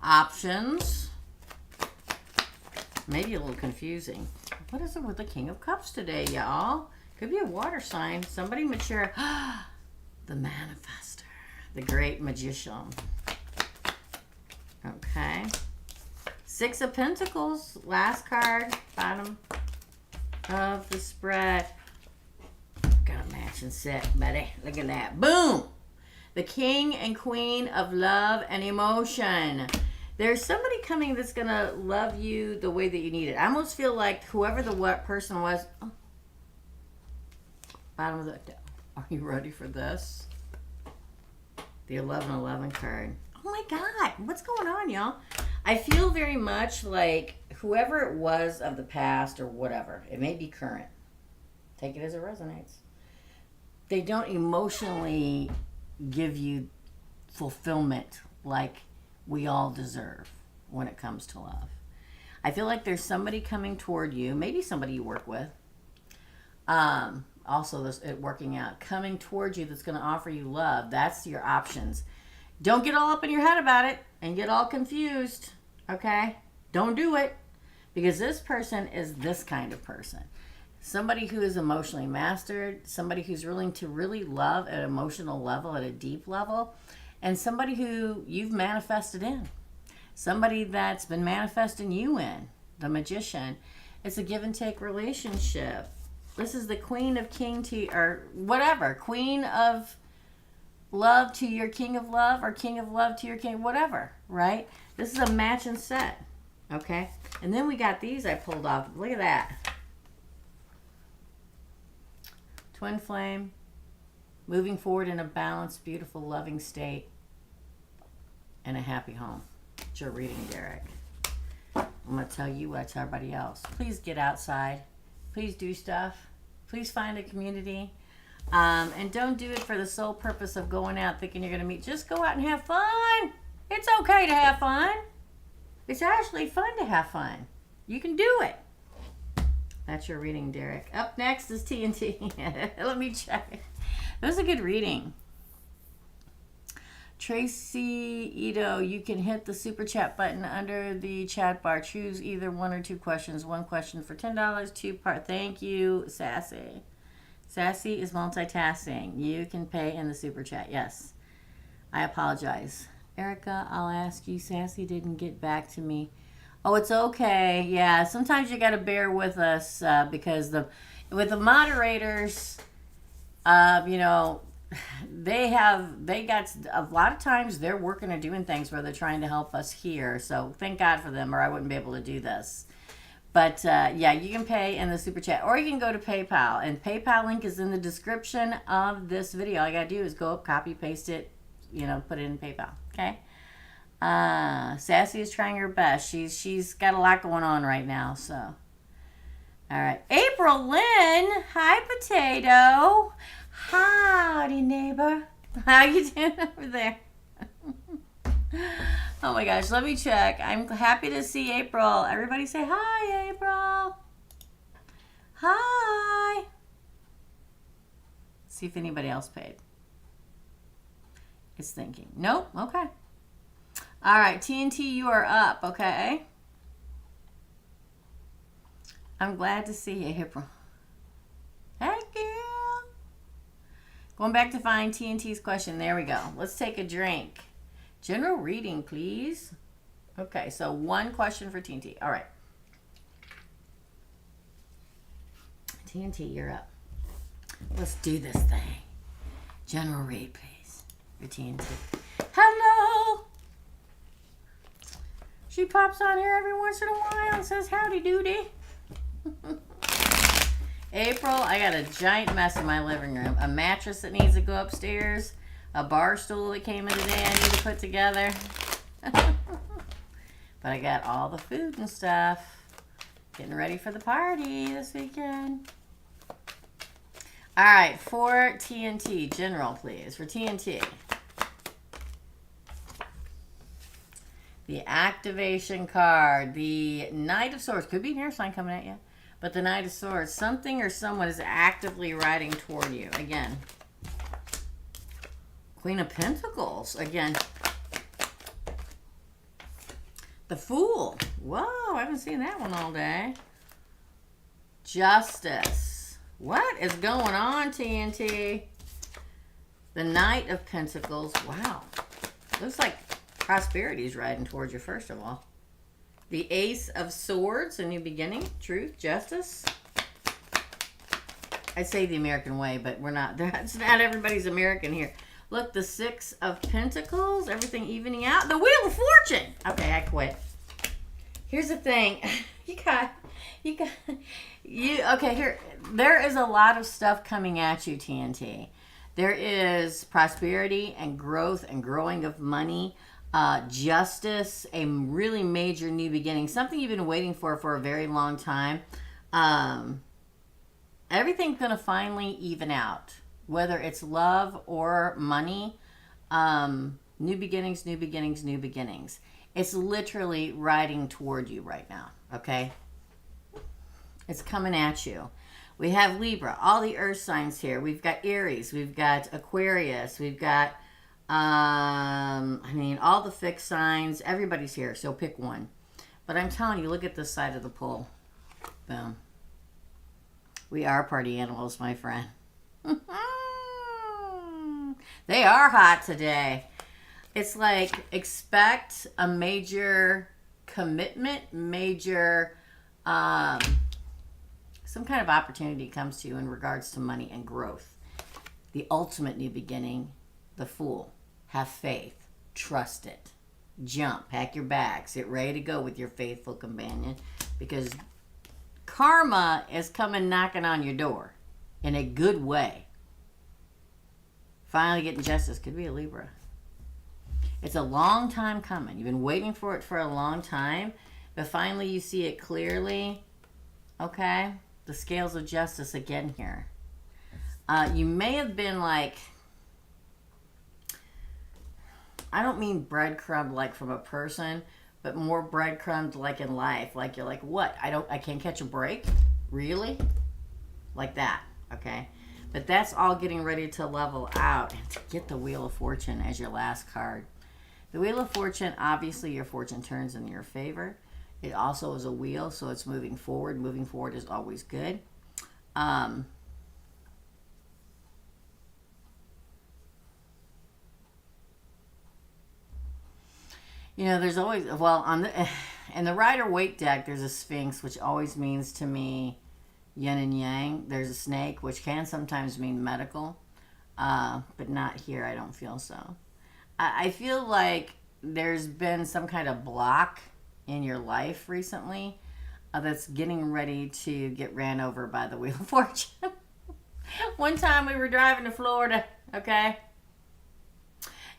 Options. Maybe a little confusing. What is it with the King of Cups today, y'all? Could be a water sign. Somebody mature. The manifester. The great magician. Okay. 6 of Pentacles. Last card. Bottom of the spread. Got a matching set, buddy. Look at that. Boom! The King and Queen of Love and Emotion. There's somebody coming that's going to love you the way that you need it. I almost feel like whoever the person was... Oh, bottom of the... Are you ready for this? The 1111 card. Oh my God. What's going on, y'all? I feel very much like whoever it was of the past or whatever. It may be current. Take it as it resonates. They don't emotionally give you fulfillment like we all deserve when it comes to love. I feel like there's somebody coming toward you, maybe somebody you work with, also this working out, coming towards you that's going to offer you love. That's your options. Don't get all up in your head about it and get all confused, okay? Don't do it, because this person is this kind of person. Somebody who is emotionally mastered, somebody who's willing to really love at an emotional level, at a deep level, and somebody who you've manifested in. Somebody that's been manifesting you in, the magician. It's a give and take relationship. This is the Queen of King to, or whatever, Queen of Love to your King of Love, or King of Love to your King, whatever, right? This is a match and set, okay? And then we got these I pulled off. Look at that. Twin flame, moving forward in a balanced, beautiful, loving state, and a happy home. It's your reading, Derek. I'm going to tell you what I tell everybody else. Please get outside. Please do stuff. Please find a community. And don't do it for the sole purpose of going out thinking you're going to meet. Just go out and have fun. It's okay to have fun. It's actually fun to have fun. You can do it. That's your reading, Derek. Up next is TNT. Let me check. That was a good reading. Tracy Ito, you can hit the super chat button under the chat bar. Choose either one or two questions. One question for $10, two-part. Thank you, Sassy. Sassy is multitasking. You can pay in the super chat. Yes. I apologize. Erica, I'll ask you. Sassy didn't get back to me. Oh, it's okay. Yeah, sometimes you got to bear with us because with the moderators, you know, they got a lot of times they're working or doing things where they're trying to help us here. So thank God for them, or I wouldn't be able to do this. But yeah, you can pay in the super chat, or you can go to PayPal, and PayPal link is in the description of this video. All you gotta do is go up, copy, paste it, you know, put it in PayPal. Okay. Sassy is trying her best. She's got a lot going on right now. So, all right, April Lynn, hi Potato. Howdy, neighbor. How you doing over there? Oh my gosh, let me check. I'm happy to see April. Everybody say hi, April. Hi. See if anybody else paid. It's thinking. Nope. Okay. All right, TNT, you are up, okay? I'm glad to see you, April. Hey, girl. Going back to find TNT's question. There we go. Let's take a drink. General reading, please. Okay, so one question for TNT. All right. TNT, you're up. Let's do this thing. General read, please, for TNT. Hello. She pops on here every once in a while and says howdy doody. April, I got a giant mess in my living room. A mattress that needs to go upstairs. A bar stool that came in today I need to put together. But I got all the food and stuff. Getting ready for the party this weekend. All right, for TNT, general, please. For TNT. The activation card. The Knight of Swords. Could be an air sign coming at you. But the Knight of Swords, something or someone is actively riding toward you. Again. Queen of Pentacles. Again. The Fool. Whoa, I haven't seen that one all day. Justice. What is going on, TNT? The Knight of Pentacles. Wow. Looks like prosperity is riding towards you, first of all. The Ace of Swords, a new beginning, truth, justice. I'd say the American way, but we're not. That's not everybody's American here. Look, the Six of Pentacles, everything evening out. The Wheel of Fortune. Okay, I quit. Here's the thing. Okay, here. There is a lot of stuff coming at you, TNT. There is prosperity and growth and growing of money. Justice, a really major new beginning, something you've been waiting for a very long time. Everything's going to finally even out, whether it's love or money. New beginnings, new beginnings, new beginnings. It's literally riding toward you right now, okay? It's coming at you. We have Libra, all the earth signs here. We've got Aries, we've got Aquarius, we've got all the fixed signs. Everybody's here, so pick one. But I'm telling you, look at this side of the pool. Boom. We are party animals, my friend. They are hot today. It's like, expect a major commitment, major, some kind of opportunity comes to you in regards to money and growth. The ultimate new beginning, the Fool. Have faith. Trust it. Jump. Pack your bags. Get ready to go with your faithful companion. Because karma is coming knocking on your door. In a good way. Finally getting justice. Could be a Libra. It's a long time coming. You've been waiting for it for a long time. But finally you see it clearly. Okay? The scales of justice again here. You may have been like... I don't mean breadcrumb like from a person, but more breadcrumbed like in life. Like you're like, what? I can't catch a break? Really? Like that, okay? But that's all getting ready to level out. And to get the Wheel of Fortune as your last card. The Wheel of Fortune, obviously your fortune turns in your favor. It also is a wheel, so it's moving forward. Moving forward is always good. You know, there's always, well, in the Rider-Waite deck, there's a Sphinx, which always means to me yin and yang. There's a snake, which can sometimes mean medical, but not here. I don't feel so. I feel like there's been some kind of block in your life recently that's getting ready to get ran over by the Wheel of Fortune. One time we were driving to Florida, okay?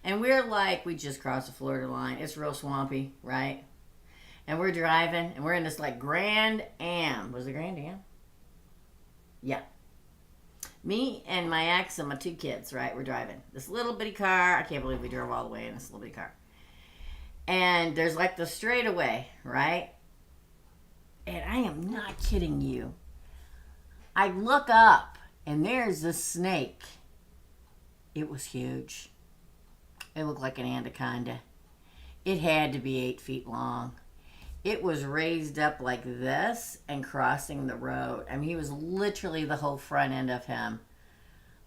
And we're like, we just crossed the Florida line. It's real swampy, right? And we're driving, and we're in this like Grand Am. Was it Grand Am? Yeah. Me and my ex and my 2 kids, right? We're driving this little bitty car. I can't believe we drove all the way in this little bitty car. And there's like the straightaway, right? And I am not kidding you. I look up, and there's a snake. It was huge. It looked like an anaconda. It had to be 8 feet long. It was raised up like this and crossing the road. I mean, he was literally the whole front end of him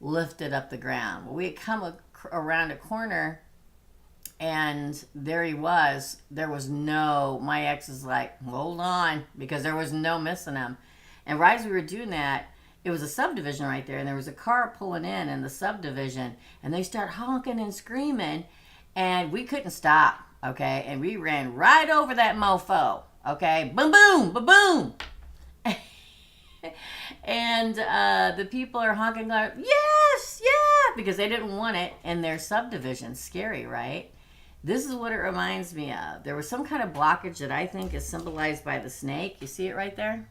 lifted up the ground. Well, we had come around a corner, and there he was. There was no, my ex is like, hold on, because there was no missing him. And right as we were doing that, it was a subdivision right there, and there was a car pulling in the subdivision, and they start honking and screaming, and we couldn't stop, okay? And we ran right over that mofo, okay? Boom, boom, boom, boom. And the people are honking like, yes, yeah, because they didn't want it in their subdivision. Scary, right? This is what it reminds me of. There was some kind of blockage that I think is symbolized by the snake. You see it right there?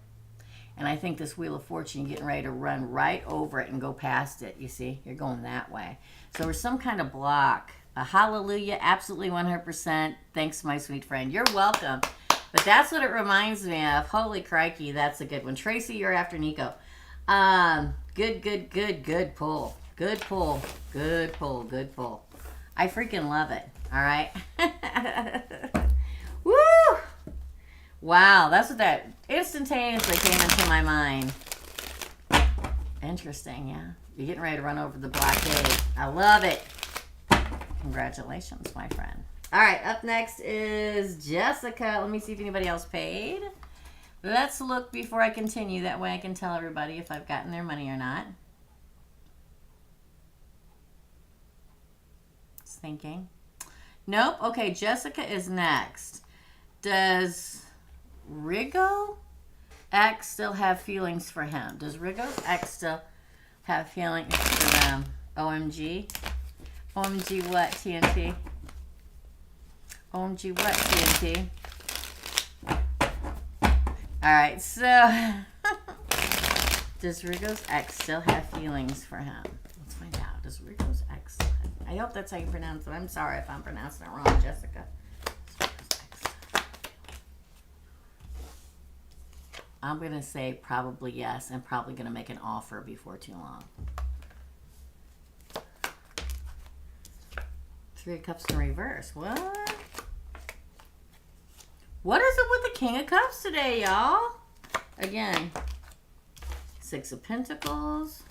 And I think this Wheel of Fortune, you're getting ready to run right over it and go past it. You see? You're going that way. So there's some kind of block. Hallelujah. Absolutely 100%. Thanks, my sweet friend. You're welcome. But that's what it reminds me of. Holy crikey. That's a good one. Tracy, you're after Nico. Good pull. Good pull. Good pull. Good pull. I freaking love it. All right? Woo! Wow, that's what that instantaneously came into my mind. Interesting, yeah. You're getting ready to run over the blockade. I love it. Congratulations, my friend. All right, up next is Jessica. Let me see if anybody else paid. Let's look before I continue. That way I can tell everybody if I've gotten their money or not. Just thinking. Nope. Okay, Jessica is next. Does Rigo X still have feelings for him? Does Rigo's X still have feelings for them? OMG? OMG what, TNT? OMG what, TNT? Alright, so does Rigo's X still have feelings for him? Let's find out. Does Rigo's X still have, I hope that's how you pronounce it. I'm sorry if I'm pronouncing it wrong, Jessica. I'm going to say probably yes, and probably going to make an offer before too long. 3 of Cups in reverse. What? What is it with the King of Cups today, y'all? Again, 6 of Pentacles.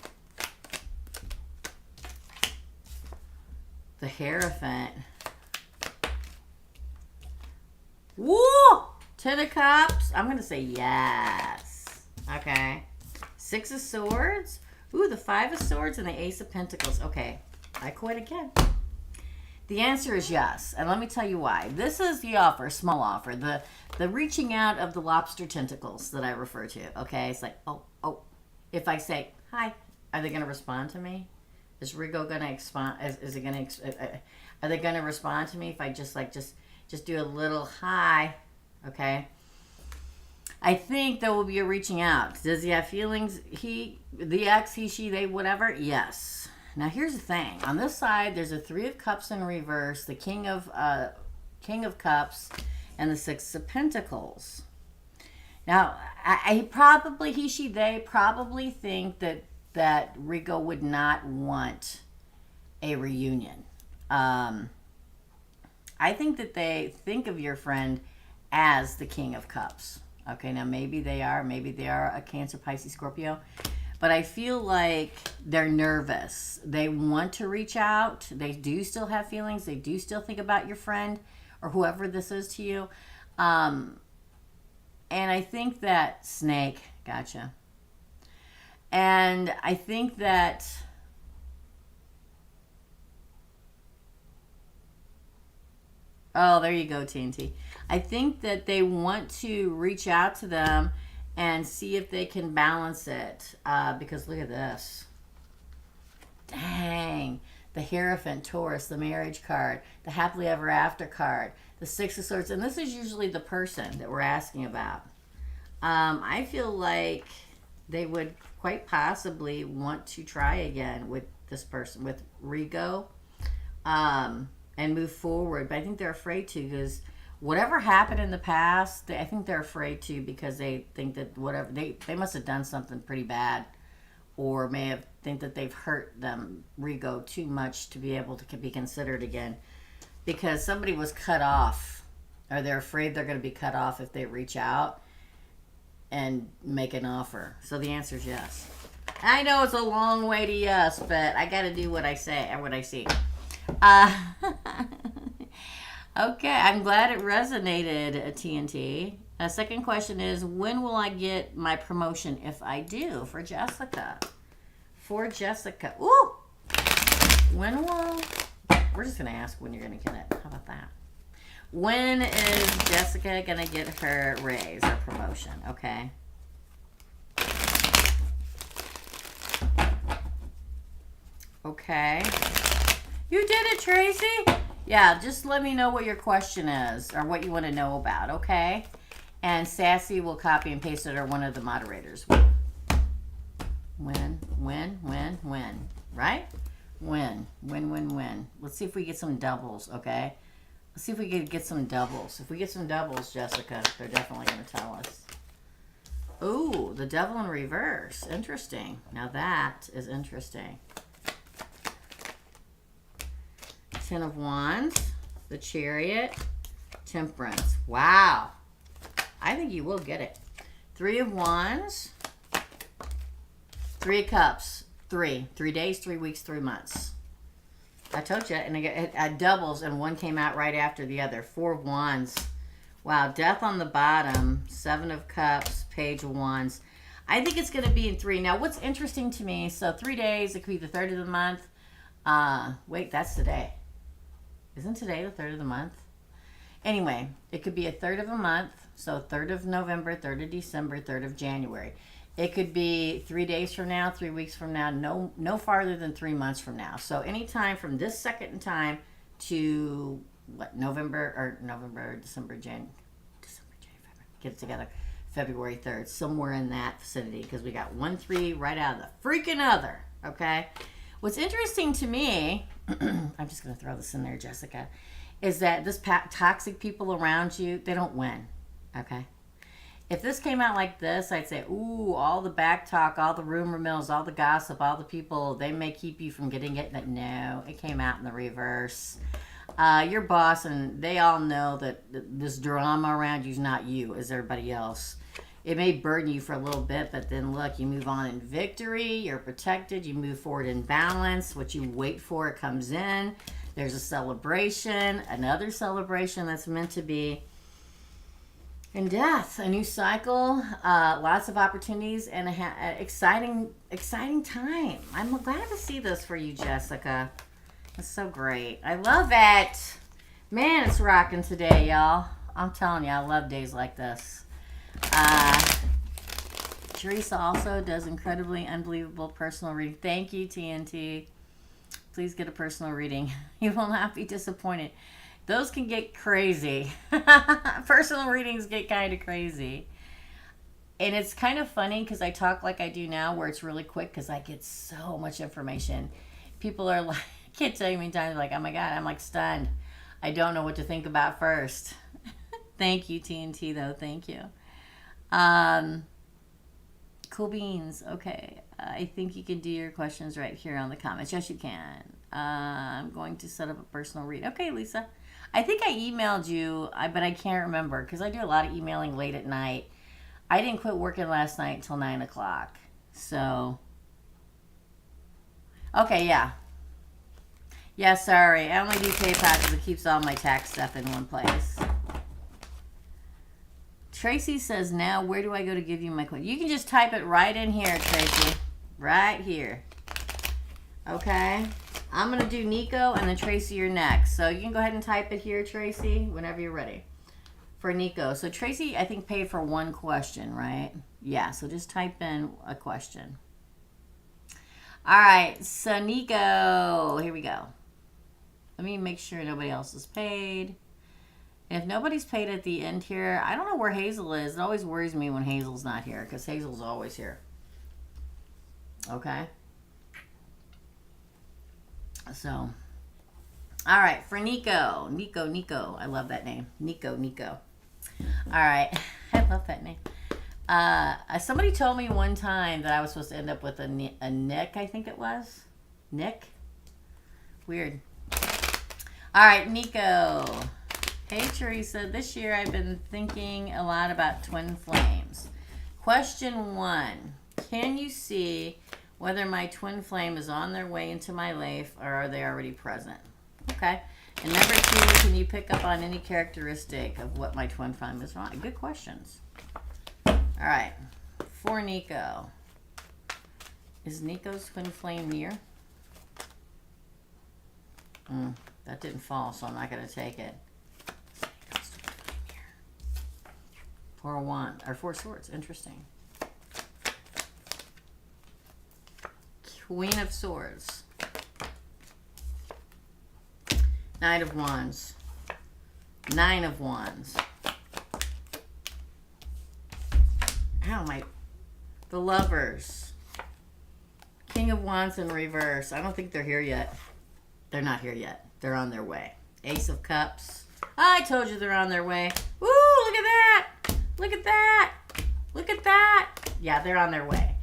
The Hierophant. Woo! 10 of Cups. I'm going to say yes. Okay. 6 of Swords. Ooh, the 5 of Swords and the Ace of Pentacles. Okay. I quit again. The answer is yes. And let me tell you why. This is the offer, small offer. The reaching out of the lobster tentacles that I refer to. Okay. It's like, oh. If I say, hi, are they going to respond to me? Is Rigo going to respond? Is it going to, are they going to respond to me if I just do a little hi? Okay. I think there will be a reaching out. Does he have feelings? The ex, he, she, they, whatever? Yes. Now here's the thing. On this side, there's a 3 of Cups in reverse, the King of Cups, and the 6 of Pentacles. Now, he, she, they probably think that that Rico would not want a reunion. I think that they think of your friend as the King of Cups. Okay, now maybe they are a Cancer, Pisces, Scorpio. But I feel like they're nervous. They want to reach out. They do still have feelings. They do still think about your friend or whoever this is to you. And I think that snake, gotcha. And I think that oh, there you go, TNT. I think that they want to reach out to them and see if they can balance it. Because look at this. Dang. The Hierophant, Taurus, the marriage card, the happily ever after card, the Six of Swords. And this is usually the person that we're asking about. I feel like they would quite possibly want to try again with this person, with Rigo, and move forward. But I think they're afraid to, because whatever happened in the past, I think they're afraid to, because they think that whatever they must have done something pretty bad, or may have think that they've hurt them, Rigo, too much to be able to be considered again, because somebody was cut off, or they're afraid they're going to be cut off if they reach out and make an offer. So the answer is yes. I know it's a long way to yes, but I got to do what I say and what I see. Okay, I'm glad it resonated, TNT. Second question is, when will I get my promotion if I do? For Jessica. For Jessica. Ooh! When will... We're just going to ask when you're going to get it. How about that? When is Jessica going to get her raise or promotion? Okay. Okay. You did it, Tracy. Yeah, just let me know what your question is or what you want to know about, okay? And Sassy will copy and paste it, or one of the moderators. When, right? When. Let's see if we get some doubles, okay? Let's see if we can get some doubles. If we get some doubles, Jessica, they're definitely going to tell us. Ooh, the Devil in reverse. Interesting. Now that is interesting. Ten of Wands, the Chariot, Temperance. Wow. I think you will get it. Three of Wands, Three of Cups. 3 days, 3 weeks, 3 months. I told you, and I doubles, and one came out right after the other. Four of Wands. Wow, Death on the bottom. Seven of Cups, Page of Wands. I think it's going to be in 3. Now, what's interesting to me, so 3 days, it could be the 3rd of the month. Wait, that's today. Isn't today the 3rd of the month? Anyway, it could be a 3rd of a month, so 3rd of November, 3rd of December, 3rd of January. It could be 3 days from now, 3 weeks from now, no farther than 3 months from now. So anytime from this second in time to November, December, January, February, get it together, February 3rd, somewhere in that vicinity, because we got 1 3 right out of the freaking other, okay? What's interesting to me, I'm just going to throw this in there, Jessica, is that this toxic people around you, they don't win, okay? If this came out like this, I'd say, ooh, all the back talk, all the rumor mills, all the gossip, all the people, they may keep you from getting it. But no, it came out in the reverse. Your boss, and they all know that this drama around you is not you, it's everybody else. It may burden you for a little bit, but then look, you move on in victory. You're protected. You move forward in balance. What you wait for, it comes in. There's a celebration, another celebration that's meant to be. And death, a new cycle, lots of opportunities, and an exciting time. I'm glad to see this for you, Jessica. It's so great. I love it. Man, it's rocking today, y'all. I'm telling you, I love days like this. Teresa also does incredibly unbelievable personal reading. Thank you, TNT. Please get a personal reading. You will not be disappointed. Those can get crazy. Personal readings get kind of crazy. And it's kind of funny because I talk like I do now, where it's really quick because I get so much information. People are like, I can't tell you how many times, like, oh my God, I'm like stunned. I don't know what to think about first. Thank you, TNT, though. Thank you. Cool beans. Okay. I think you can do your questions right here on the comments. Yes, you can. I'm going to set up a personal read. Okay, Lisa. I think I emailed you, but I can't remember because I do a lot of emailing late at night. I didn't quit working last night until 9 o'clock. So, okay, yeah. Yeah, sorry. I only do PayPal because it keeps all my tax stuff in one place. Tracy says, now where do I go to give you my question? You can just type it right in here, Tracy. Right here. Okay? I'm going to do Nico and then Tracy, you're next. So you can go ahead and type it here, Tracy, whenever you're ready. For Nico. So Tracy, I think, paid for one question, right? Yeah, so just type in a question. All right, so Nico, here we go. Let me make sure nobody else is paid. If nobody's paid at the end here, I don't know where Hazel is. It always worries me when Hazel's not here because Hazel's always here. Okay. So, all right, for Nico. Nico. I love that name. Nico. All right. I love that name. Somebody told me one time that I was supposed to end up with a Nick, I think it was. Nick? Weird. All right, Nico. Hey, Teresa. This year I've been thinking a lot about twin flames. Question 1. Can you see whether my twin flame is on their way into my life or are they already present? Okay. And number 2, can you pick up on any characteristic of what my twin flame is wrong? Good questions. All right. For Nico. Is Nico's twin flame near? That didn't fall, so I'm not going to take it. Four swords. Interesting. Queen of Swords. Knight of Wands. 9 of Wands. The Lovers. King of Wands in reverse. I don't think they're here yet. They're not here yet. They're on their way. Ace of Cups. I told you they're on their way. Woo, look at that. Look at that. Look at that. Yeah, they're on their way.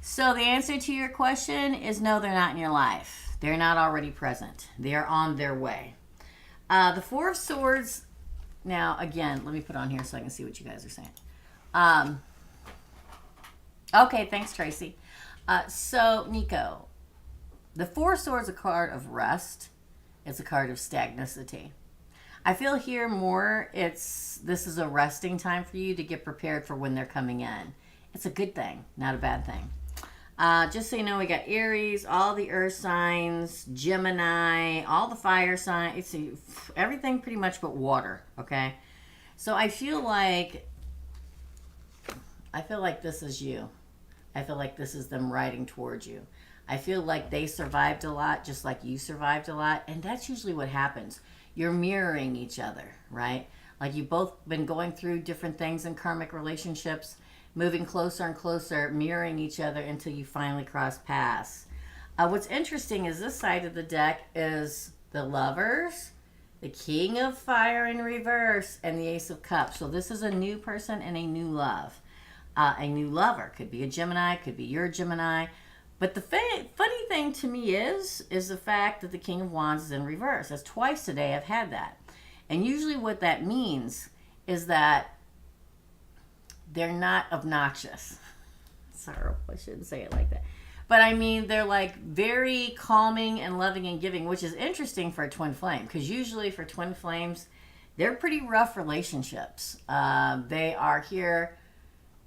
So the answer to your question is no, they're not in your life. They're not already present. They are on their way. The Four of Swords. Now, again, let me put on here so I can see what you guys are saying. Okay, thanks, Tracy. So, Nico, the Four of Swords is a card of rest. It's a card of stagnicity. I feel here more this is a resting time for you to get prepared for when they're coming in. It's a good thing, not a bad thing. Just so you know, we got Aries, all the earth signs, Gemini, all the fire signs, everything pretty much but water, okay? So I feel like this is you. I feel like this is them riding towards you. I feel like they survived a lot just like you survived a lot, and that's usually what happens. You're mirroring each other, right? Like you've both been going through different things in karmic relationships, moving closer and closer, mirroring each other until you finally cross paths. What's interesting is this side of the deck is the Lovers, the King of Fire in reverse, and the Ace of Cups. So this is a new person and a new love. A new lover. Could be a Gemini, could be your Gemini. But the funny thing to me is the fact that the King of Wands is in reverse. That's twice today I've had that. And usually what that means is that they're not obnoxious. Sorry, I shouldn't say it like that. But I mean, they're like very calming and loving and giving, which is interesting for a twin flame. Because usually for twin flames, they're pretty rough relationships. They are here.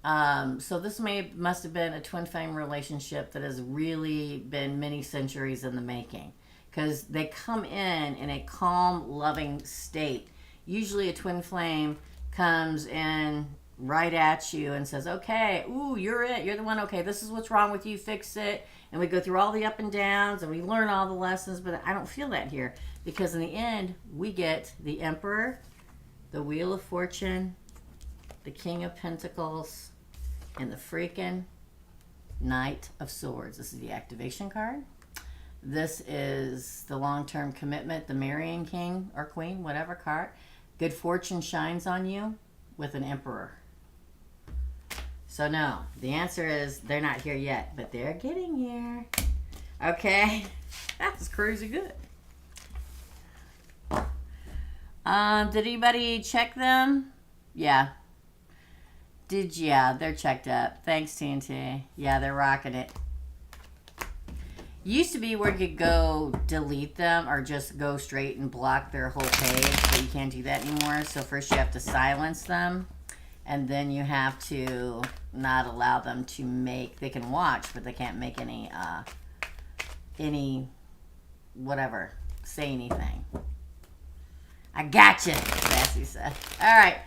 So this must have been a twin flame relationship that has really been many centuries in the making. Because they come in a calm, loving state. Usually a twin flame comes in right at you and says, okay, ooh, you're it. You're the one. Okay, this is what's wrong with you. Fix it. And we go through all the up and downs and we learn all the lessons. But I don't feel that here. Because in the end, we get the Emperor, the Wheel of Fortune, the King of Pentacles, and the freaking Knight of Swords. This is the activation card. This is the long-term commitment, the marrying king or queen, whatever card. Good fortune shines on you with an Emperor. So no, the answer is they're not here yet, but they're getting here. Okay, that's crazy good. Did anybody check them? Yeah. Yeah, they're checked up. Thanks, TNT. Yeah, they're rocking it. Used to be where you could go delete them or just go straight and block their whole page, but you can't do that anymore. So first you have to silence them, and then you have to not allow them to make, they can watch, but they can't make any whatever, say anything. I gotcha, Sassy said. All right,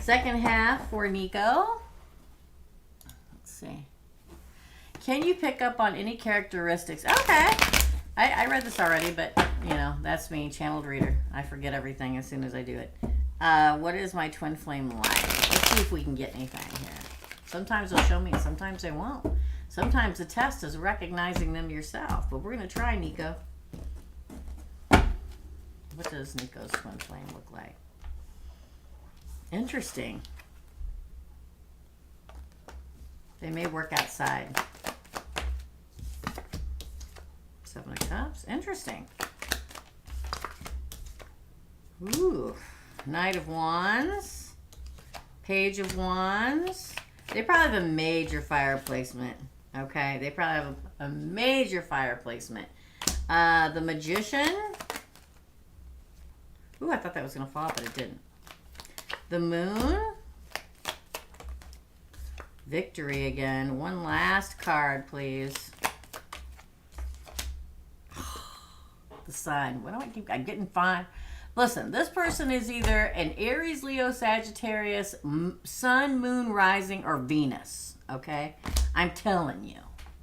second half for Nico. Let's see. Can you pick up on any characteristics? Okay. I read this already, but, you know, that's me, channeled reader. I forget everything as soon as I do it. What is my twin flame like? Let's see if we can get anything here. Sometimes they'll show me, sometimes they won't. Sometimes the test is recognizing them yourself, but we're going to try, Nico. What does Nico's twin flame look like? Interesting. They may work outside. Seven of Cups. Interesting. Ooh. Knight of Wands. Page of Wands. They probably have a major fire placement. Okay. They probably have a major fire placement. The Magician. Ooh, I thought that was going to fall, but it didn't. The Moon. Victory again. One last card, please. The Sun. What do I keep? I'm getting fine. Listen, this person is either an Aries, Leo, Sagittarius, Sun, Moon, Rising, or Venus. Okay? I'm telling you.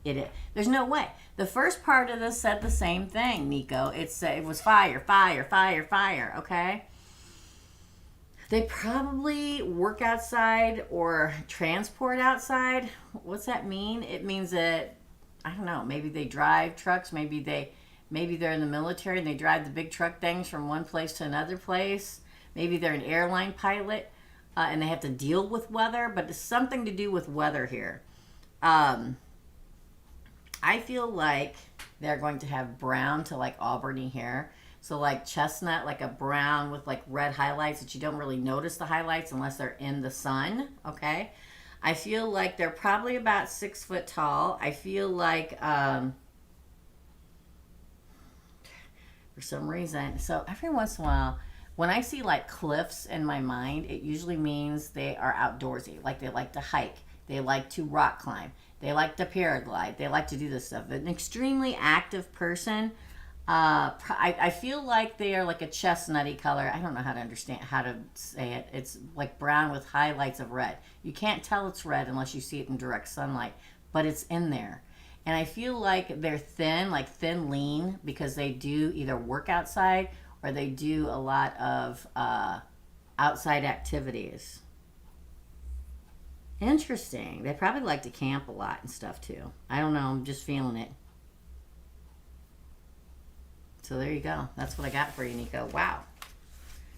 It is. There's no way. The first part of this said the same thing, Nico. It was fire, fire, fire, fire. Okay? They probably work outside or transport outside. What's that mean? It means that, I don't know, maybe they drive trucks. Maybe they're in the military and they drive the big truck things from one place to another place. Maybe they're an airline pilot and they have to deal with weather, but it's something to do with weather here. I feel like they're going to have brown to like auburny hair. So like chestnut, like a brown with like red highlights that you don't really notice the highlights unless they're in the sun, okay? I feel like they're probably about 6 foot tall. I feel like, for some reason, so every once in a while, when I see like cliffs in my mind, it usually means they are outdoorsy. Like they like to hike. They like to rock climb. They like to paraglide. They like to do this stuff. An extremely active person. I feel like they are like a chestnutty color. I don't know how to say it. It's like brown with highlights of red. You can't tell it's red unless you see it in direct sunlight, but it's in there. And I feel like they're thin, like thin lean, because they do either work outside or they do a lot of outside activities. Interesting. They probably like to camp a lot and stuff too. I don't know. I'm just feeling it. So there you go. That's what I got for you, Nico. Wow.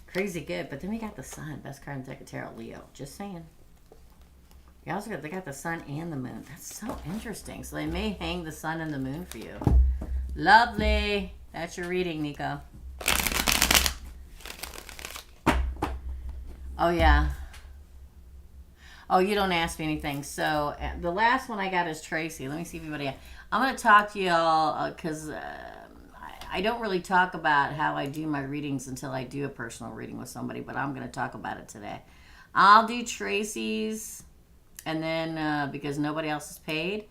Crazy good. But then we got the Sun. Best card in the deck of tarot, Leo. Just saying. You also got, they got the Sun and the Moon. That's so interesting. So they may hang the Sun and the Moon for you. Lovely. That's your reading, Nico. Oh, yeah. Oh, you don't ask me anything. So the last one I got is Tracy. Let me see if anybody... I'm going to talk to y'all because... I don't really talk about how I do my readings until I do a personal reading with somebody, but I'm going to talk about it today. I'll do Tracy's, and then because nobody else is paid,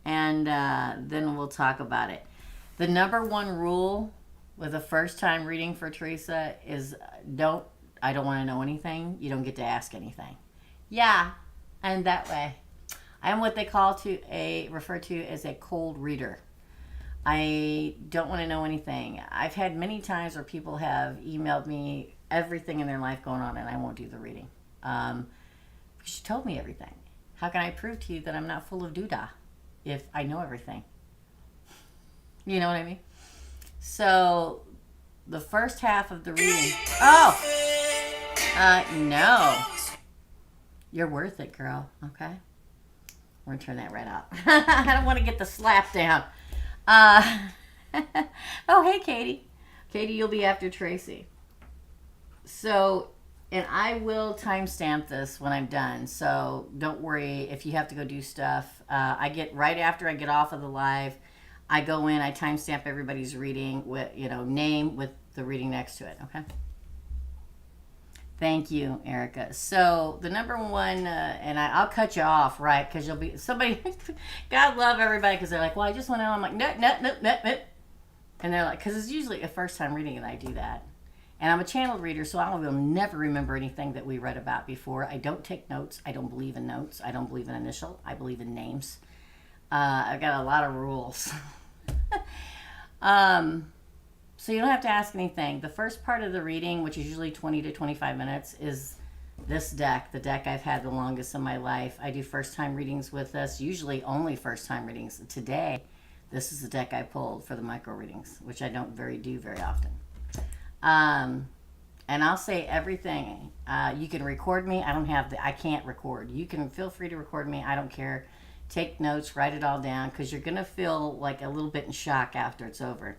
and then we'll talk about it. The number one rule with a first-time reading for Teresa is I don't want to know anything. You don't get to ask anything. Yeah, and that way. I am what they refer to as a cold reader. I don't want to know anything. I've had many times where people have emailed me everything in their life going on, and I won't do the reading. Because you told me everything. How can I prove to you that I'm not full of doodah if I know everything? You know what I mean? So, the first half of the reading... Oh! No. You're worth it, girl. Okay? We're going to turn that right up. I don't want to get the slap down. Oh, hey, Katie. Katie, you'll be after Tracy. So, and I will timestamp this when I'm done. So don't worry if you have to go do stuff. I get right after I get off of the live, I go in, I timestamp everybody's reading with, name with the reading next to it. Okay. Thank you, Erica. So the number one, and I'll cut you off, right? Because you'll be somebody. God love everybody because they're like, well, I just want to know. I'm like, no. And they're like, because it's usually a first time reading and I do that. And I'm a channeled reader, so I will never remember anything that we read about before. I don't take notes. I don't believe in notes. I don't believe in initial. I believe in names. I've got a lot of rules. So you don't have to ask anything. The first part of the reading, which is usually 20 to 25 minutes, is this deck, the deck I've had the longest in my life. I do first-time readings with this, usually only first-time readings. Today, this is the deck I pulled for the micro readings, which I don't do very often. And I'll say everything. You can record me. I can't record. You can feel free to record me. I don't care. Take notes, write it all down, because you're going to feel like a little bit in shock after it's over.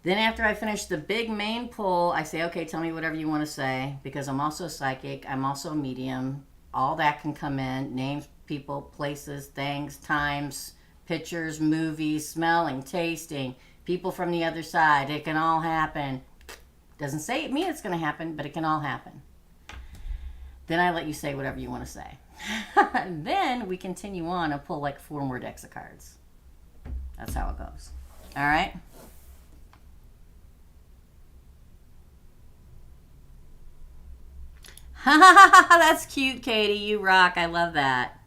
Then after I finish the big main pull, I say, okay, tell me whatever you want to say, because I'm also psychic. I'm also a medium. All that can come in. Names, people, places, things, times, pictures, movies, smelling, tasting, people from the other side. It can all happen. Doesn't say it means it's going to happen, but it can all happen. Then I let you say whatever you want to say. Then we continue on and pull like 4 more decks of cards. That's how it goes. All right? That's cute, Katie. You rock. I love that.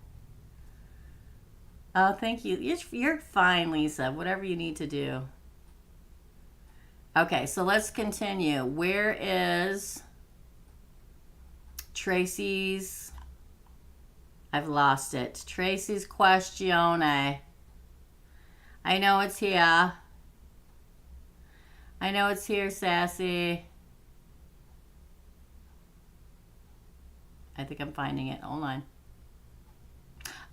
Oh, thank you. You're fine, Lisa. Whatever you need to do. Okay, so let's continue. Where is Tracy's? I've lost it. Tracy's question. I know it's here. I know it's here, Sassy. I think I'm finding it. Hold on.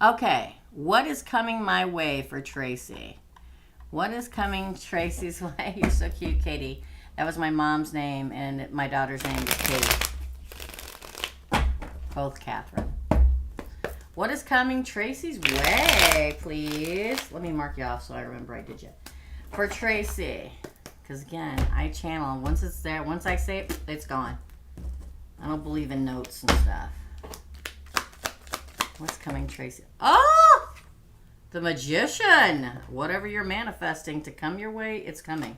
Okay, what is coming my way for Tracy? What is coming Tracy's way? You're so cute, Katie. That was my mom's name, and my daughter's name is Kate. Both Catherine. What is coming Tracy's way, please? Let me mark you off so I remember I did you. For Tracy. Because, again, I channel. Once it's there, once I say it, it's gone. I don't believe in notes and stuff. What's coming, Tracy? Oh! The Magician. Whatever you're manifesting to come your way, it's coming.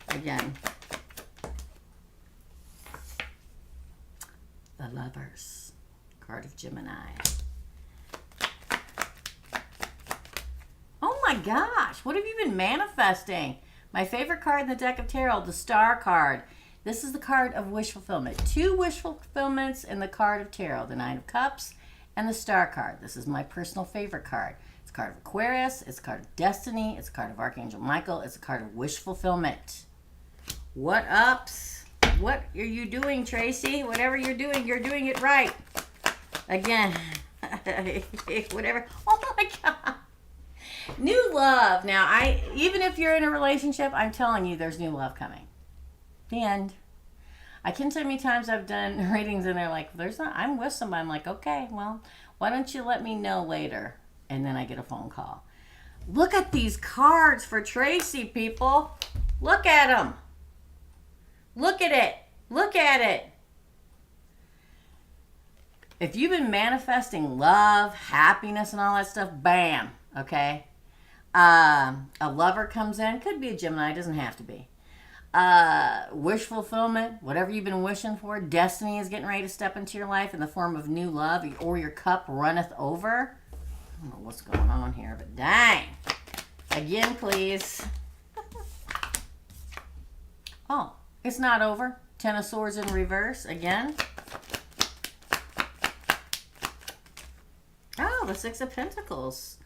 Again. The Lovers. Card of Gemini. Oh my gosh. What have you been manifesting? My favorite card in the deck of tarot, the Star card. This is the card of wish fulfillment. 2 wish fulfillments in the card of tarot. The 9 of Cups and the Star card. This is my personal favorite card. It's a card of Aquarius. It's a card of Destiny. It's a card of Archangel Michael. It's a card of wish fulfillment. What ups? What are you doing, Tracy? Whatever you're doing it right. Again. Whatever. Oh my God. New love. Now, even if you're in a relationship, I'm telling you there's new love coming. The end. I can't tell you how many times I've done readings and they're like, I'm with somebody. I'm like, okay, well, why don't you let me know later? And then I get a phone call. Look at these cards for Tracy, people. Look at them. Look at it. Look at it. If you've been manifesting love, happiness, and all that stuff, bam, okay? A lover comes in. Could be a Gemini. Doesn't have to be. Wish fulfillment, whatever you've been wishing for. Destiny is getting ready to step into your life in the form of new love, or your cup runneth over. I don't know what's going on here, but dang. Again, please. Oh, it's not over. 10 of Swords in reverse again. Oh, the 6 of Pentacles.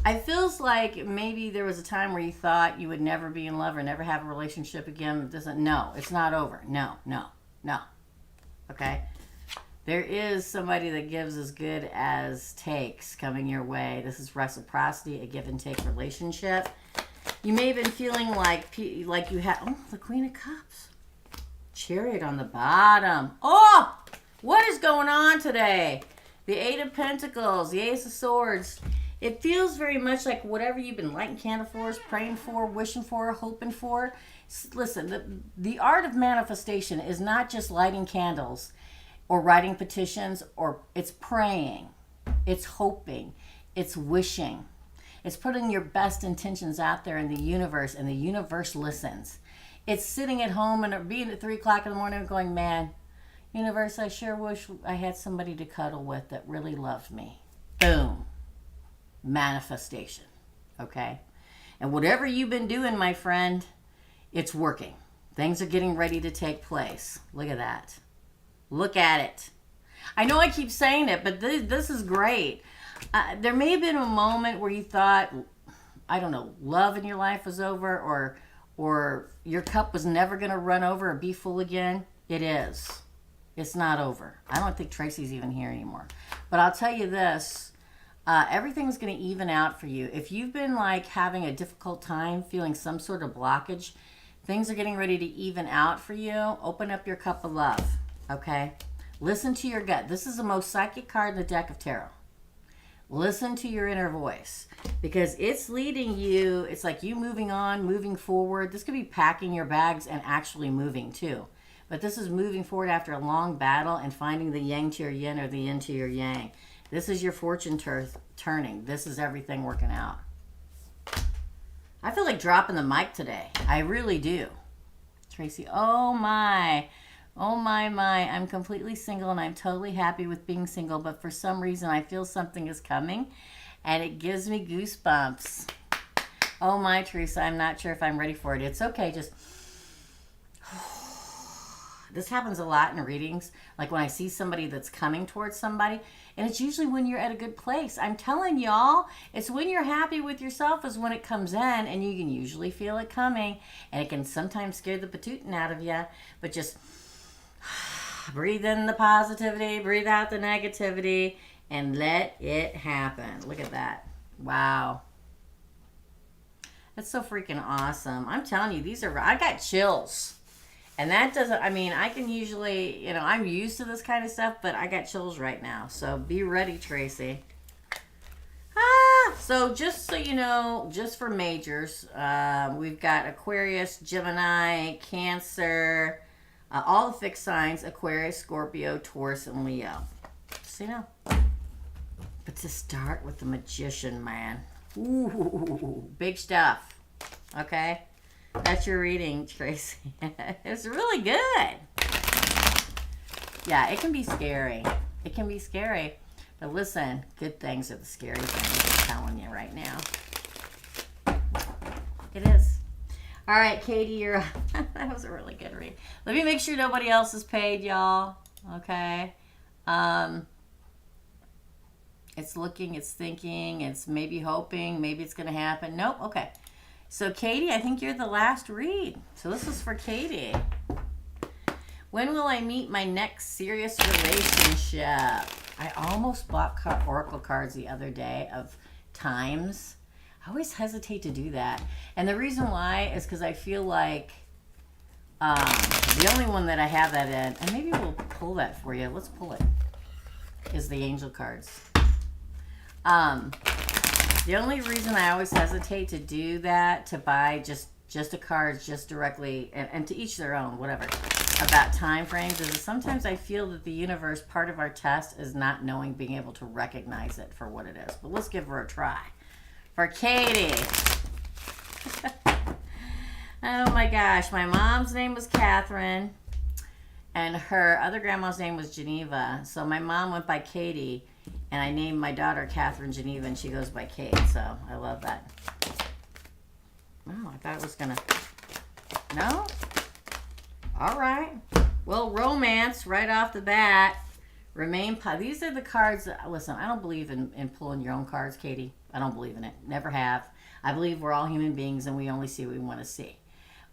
I feels like maybe there was a time where you thought you would never be in love or never have a relationship again. No, it's not over. No. Okay? There is somebody that gives as good as takes coming your way. This is reciprocity, a give and take relationship. You may have been feeling like you had, oh, the Queen of Cups. Chariot on the bottom. Oh, what is going on today? The Eight of Pentacles, the Ace of Swords. It feels very much like whatever you've been lighting candle for, praying for, wishing for, hoping for. Listen, the art of manifestation is not just lighting candles or writing petitions, or it's praying, it's hoping, it's wishing. It's putting your best intentions out there in the universe, and the universe listens. It's sitting at home and being at 3 o'clock in the morning going, man, universe, I sure wish I had somebody to cuddle with that really loved me. Boom. Manifestation. Okay? And whatever you've been doing, my friend, it's working. Things are getting ready to take place. Look at that. Look at it. I know I keep saying it, but this is great. There may have been a moment where you thought, I don't know, love in your life was over, or your cup was never going to run over or be full again. It is. It's not over. I don't think Tracy's even here anymore. But I'll tell you this, everything's going to even out for you. If you've been like having a difficult time, feeling some sort of blockage, things are getting ready to even out for you. Open up your cup of love, okay? Listen to your gut. This is the most psychic card in the deck of tarot. Listen to your inner voice, because it's leading you. It's like you moving on, moving forward. This could be packing your bags and actually moving too. But this is moving forward after a long battle and finding the yang to your yin or the yin to your yang. This is your fortune turning. This is everything working out. I feel like dropping the mic today. I really do. Tracy, oh my. Oh my, I'm completely single and I'm totally happy with being single, but for some reason I feel something is coming and it gives me goosebumps. Oh my, Teresa, I'm not sure if I'm ready for it. It's okay, just... This happens a lot in readings, like when I see somebody that's coming towards somebody, and it's usually when you're at a good place. I'm telling y'all, it's when you're happy with yourself is when it comes in, and you can usually feel it coming, and it can sometimes scare the patootin out of you, but just... breathe in the positivity, breathe out the negativity, and let it happen. Look at that. Wow. That's so freaking awesome. I'm telling you, I got chills. And that doesn't, I mean, I can usually, I'm used to this kind of stuff, but I got chills right now. So be ready, Tracy. So just so you know, just for majors, we've got Aquarius, Gemini, Cancer, all the fixed signs, Aquarius, Scorpio, Taurus, and Leo. So, but to start with the Magician, man. Ooh, big stuff. Okay? That's your reading, Tracy. It's really good. Yeah, it can be scary. It can be scary. But listen, good things are the scary things. I'm telling you right now. It is. All right, Katie, you're up. That was a really good read. Let me make sure nobody else is paid, y'all. Okay. It's looking, it's thinking, it's maybe hoping, maybe it's going to happen. Nope. Okay. So, Katie, I think you're the last read. So this is for Katie. When will I meet my next serious relationship? I almost bought oracle cards the other day of times. I always hesitate to do that. And the reason why is because I feel like the only one that I have that in, and maybe we'll pull that for you. Let's pull it, is the angel cards. The only reason I always hesitate to do that, to buy just a card just directly, and to each their own, whatever, about time frames, is sometimes I feel that the universe, part of our test is not knowing, being able to recognize it for what it is. But let's give her a try. For Katie. Oh my gosh. My mom's name was Catherine, and her other grandma's name was Geneva. So my mom went by Katie, and I named my daughter Catherine Geneva, and she goes by Kate. So I love that. Oh, I thought it was going to... No? All right. Well, romance right off the bat. These are the cards that... Listen, I don't believe in pulling your own cards, Katie. I don't believe in it. Never have. I believe we're all human beings and we only see what we want to see.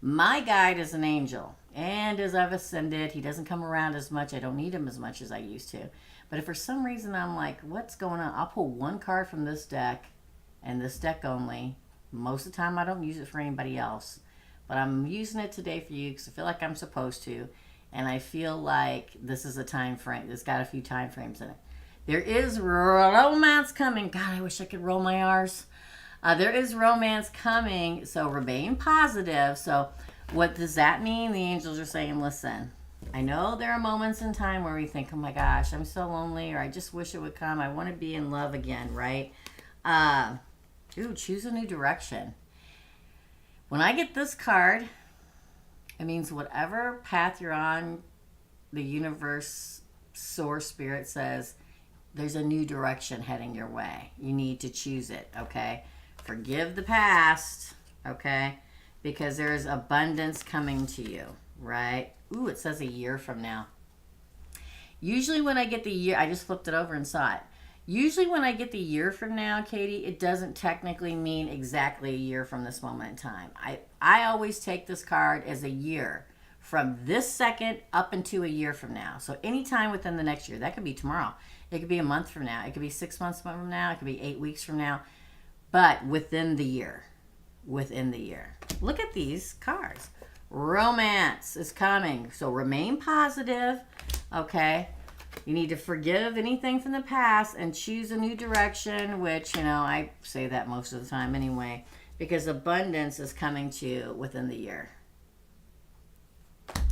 My guide is an angel. And as I've ascended, he doesn't come around as much. I don't need him as much as I used to. But if for some reason I'm like, what's going on? I'll pull one card from this deck and this deck only. Most of the time I don't use it for anybody else. But I'm using it today for you because I feel like I'm supposed to. And I feel like this is a time frame. It's got a few time frames in it. There is romance coming. God, I wish I could roll my R's. There is romance coming. So remain positive. So what does that mean? The angels are saying, listen, I know there are moments in time where we think, oh my gosh, I'm so lonely, or I just wish it would come. I want to be in love again, right? Choose a new direction. When I get this card, it means whatever path you're on, the universe, source, spirit says, there's a new direction heading your way. You need to choose it, okay? Forgive the past, okay? Because there's abundance coming to you, right? Ooh, it says a year from now. Usually when I get the year, I just flipped it over and saw it. Usually when I get the year from now, Katie, it doesn't technically mean exactly a year from this moment in time. I always take this card as a year from this second up into a year from now. So anytime within the next year. That could be tomorrow. It could be a month from now. It could be 6 months from now. It could be 8 weeks from now. But within the year. Within the year. Look at these cards. Romance is coming. So remain positive. Okay. You need to forgive anything from the past and choose a new direction, which, you know, I say that most of the time anyway, because abundance is coming to you within the year.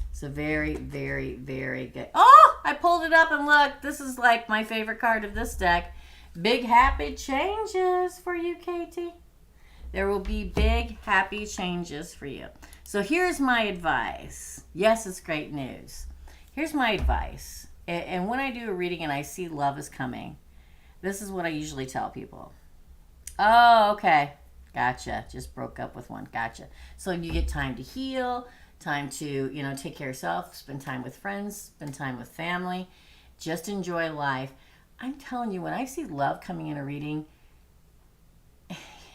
It's a very, very, very good. Oh, I pulled it up and look. This is like my favorite card of this deck. Big happy changes for you, Katie. There will be big, happy changes for you. So here's my advice. Yes, it's great news. Here's my advice. And when I do a reading and I see love is coming, this is what I usually tell people. Oh, okay. Gotcha. Just broke up with one. Gotcha. So you get time to heal, time to, you know, take care of yourself, spend time with friends, spend time with family. Just enjoy life. I'm telling you, when I see love coming in a reading,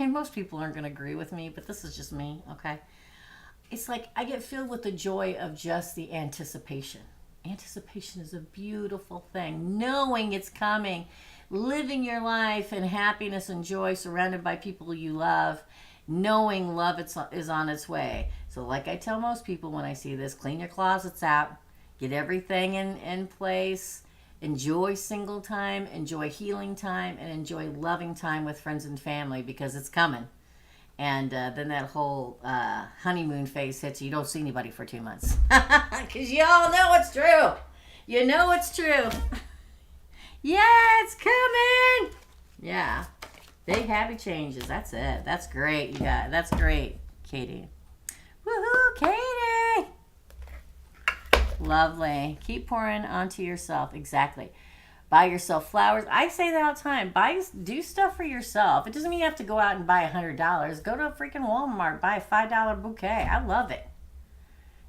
and most people aren't going to agree with me, but this is just me, okay? It's like I get filled with the joy of just the anticipation. Anticipation is a beautiful thing. Knowing it's coming, living your life in happiness and joy, surrounded by people you love, knowing love is on its way. So like I tell most people when I see this, clean your closets out, get everything in place, enjoy single time, enjoy healing time, and enjoy loving time with friends and family because it's coming. And then that whole honeymoon phase hits you. You don't see anybody for 2 months. Because you all know it's true. You know it's true. Yeah, it's coming. Yeah. Big happy changes. That's it. That's great, you guys. That's great, Katie. Woohoo, Katie. Lovely. Keep pouring onto yourself. Exactly. Buy yourself flowers. I say that all the time. Do stuff for yourself. It doesn't mean you have to go out and buy $100. Go to a freaking Walmart. Buy a $5 bouquet. I love it.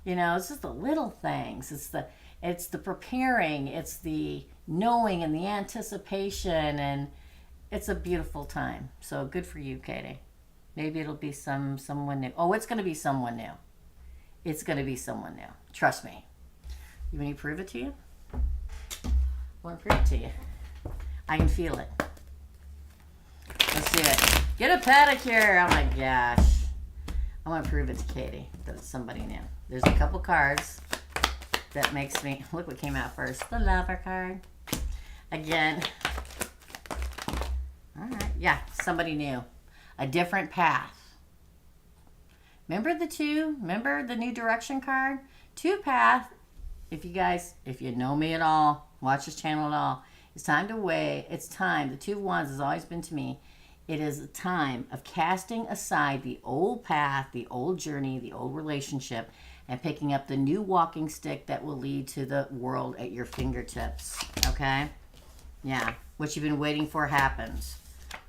You know, it's just the little things. It's the preparing. It's the knowing and the anticipation. And it's a beautiful time. So good for you, Katie. Maybe it'll be someone new. Oh, it's going to be someone new. It's going to be someone new. Trust me. You want me to prove it to you? I want to prove it to you. I can feel it. Let's do it. Get a pedicure. Oh my gosh. I want to prove it to Katie that it's somebody new. There's a couple cards that makes me... Look what came out first. The lover card. Again. All right. Yeah, somebody new. A different path. Remember the two? Remember the new direction card? Two path. If you know me at all, watch this channel at all, it's time to weigh. It's time. The Two of Wands has always been to me. It is a time of casting aside the old path, the old journey, the old relationship, and picking up the new walking stick that will lead to the world at your fingertips. Okay? Yeah. What you've been waiting for happens.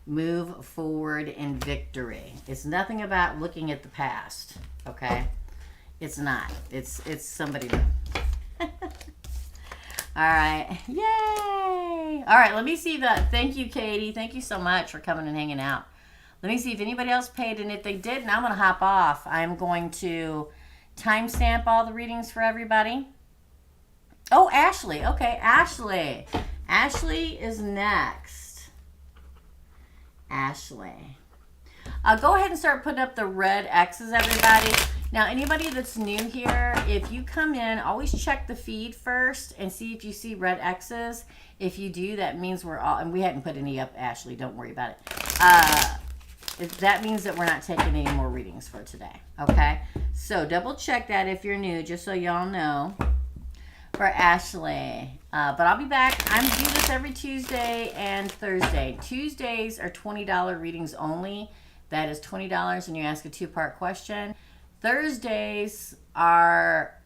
Move forward in victory. It's nothing about looking at the past. Okay? It's not. It's somebody new. All right. Yay. All right. Let me see that. Thank you, Katie. Thank you so much for coming and hanging out. Let me see if anybody else paid. And if they didn't, I'm going to hop off. I'm going to timestamp all the readings for everybody. Oh, Ashley. Okay, Ashley. Ashley is next. Ashley. Go ahead and start putting up the red X's, everybody. Now, anybody that's new here, if you come in, always check the feed first and see if you see red X's. If you do, that means we're all, and we hadn't put any up, Ashley, don't worry about it. That means that we're not taking any more readings for today, okay? So double check that if you're new, just so y'all know, for Ashley. But I'll be back. I'm doing this every Tuesday and Thursday. Tuesdays are $20 readings only. That is $20 and you ask a 2-part question. Thursdays are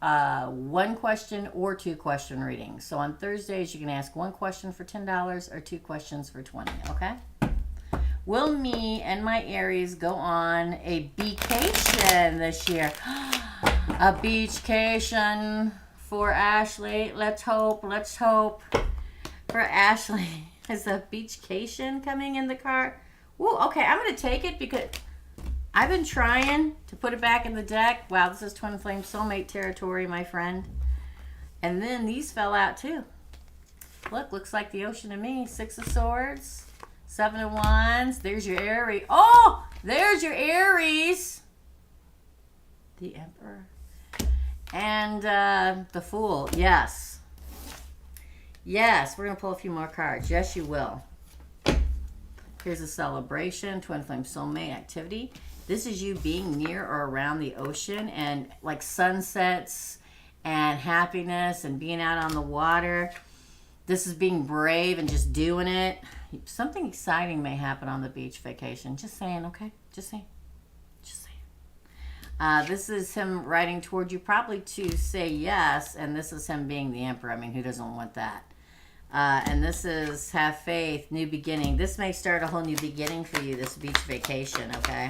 1 question or 2 question readings. So on Thursdays, you can ask 1 question for $10 or 2 questions for $20, okay? Will me and my Aries go on a beachcation this year? A beachcation for Ashley. Let's hope for Ashley. Is a beachcation coming in the card? Ooh, okay, I'm going to take it because I've been trying to put it back in the deck. Wow, this is Twin Flame Soulmate territory, my friend. And then these fell out too. Look, looks like the ocean to me. 6 of Swords, 7 of Wands. There's your Aries. Oh, there's your Aries. The Emperor. And the Fool. Yes. Yes, we're going to pull a few more cards. Yes, you will. Here's a celebration, Twin Flame Soulmate activity. This is you being near or around the ocean and like sunsets and happiness and being out on the water. This is being brave and just doing it. Something exciting may happen on the beach vacation. Just saying, okay? Just saying. Just saying. This is him writing toward you probably to say yes, and this is him being the Emperor. I mean, who doesn't want that? And this is have faith, new beginning. This may start a whole new beginning for you, this beach vacation, okay?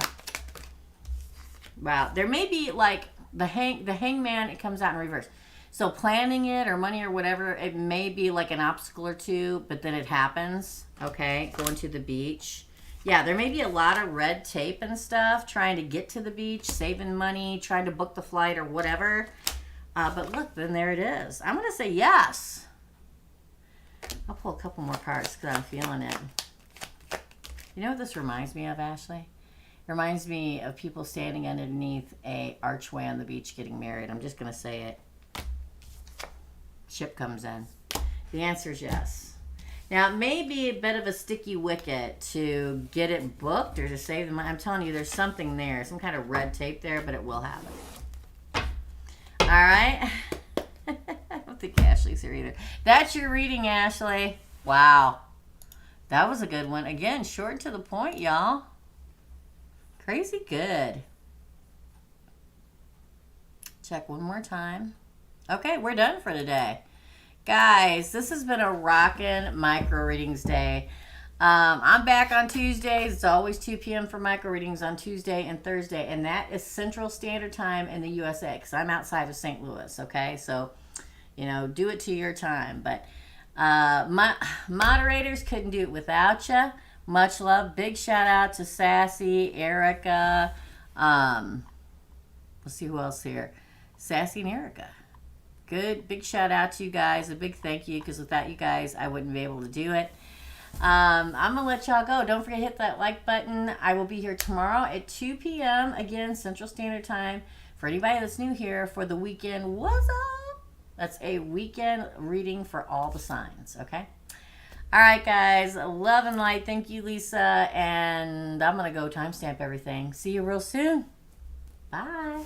Wow. There may be like the hangman, it comes out in reverse. So planning it or money or whatever, it may be like an obstacle or two, but then it happens, okay? Going to the beach. Yeah, there may be a lot of red tape and stuff, trying to get to the beach, saving money, trying to book the flight or whatever. But look, then there it is. I'm going to say yes. I'll pull a couple more cards because I'm feeling it. You know what this reminds me of, Ashley? It reminds me of people standing underneath a archway on the beach getting married. I'm just going to say it. Ship comes in. The answer is yes. Now, it may be a bit of a sticky wicket to get it booked or to save the money. I'm telling you, there's something there. Some kind of red tape there, but it will happen. All right? I don't think Ashley's here either. That's your reading, Ashley. Wow. That was a good one. Again, short and to the point, y'all. Crazy good. Check one more time. Okay, we're done for today. Guys, this has been a rockin' micro readings day. I'm back on Tuesdays. It's always 2 p.m. for micro readings on Tuesday and Thursday, and that is Central Standard Time in the USA because I'm outside of St. Louis, okay? So, you know, do it to your time. But my moderators couldn't do it without you. Much love. Big shout out to Sassy, Erica. Let's see who else here. Sassy and Erica. Good. Big shout out to you guys. A big thank you because without you guys, I wouldn't be able to do it. I'm going to let y'all go. Don't forget to hit that like button. I will be here tomorrow at 2 p.m. Again, Central Standard Time. For anybody that's new here for the weekend, what's up? That's a weekend reading for all the signs, okay? All right, guys. Love and light. Thank you, Lisa. And I'm going to go timestamp everything. See you real soon. Bye.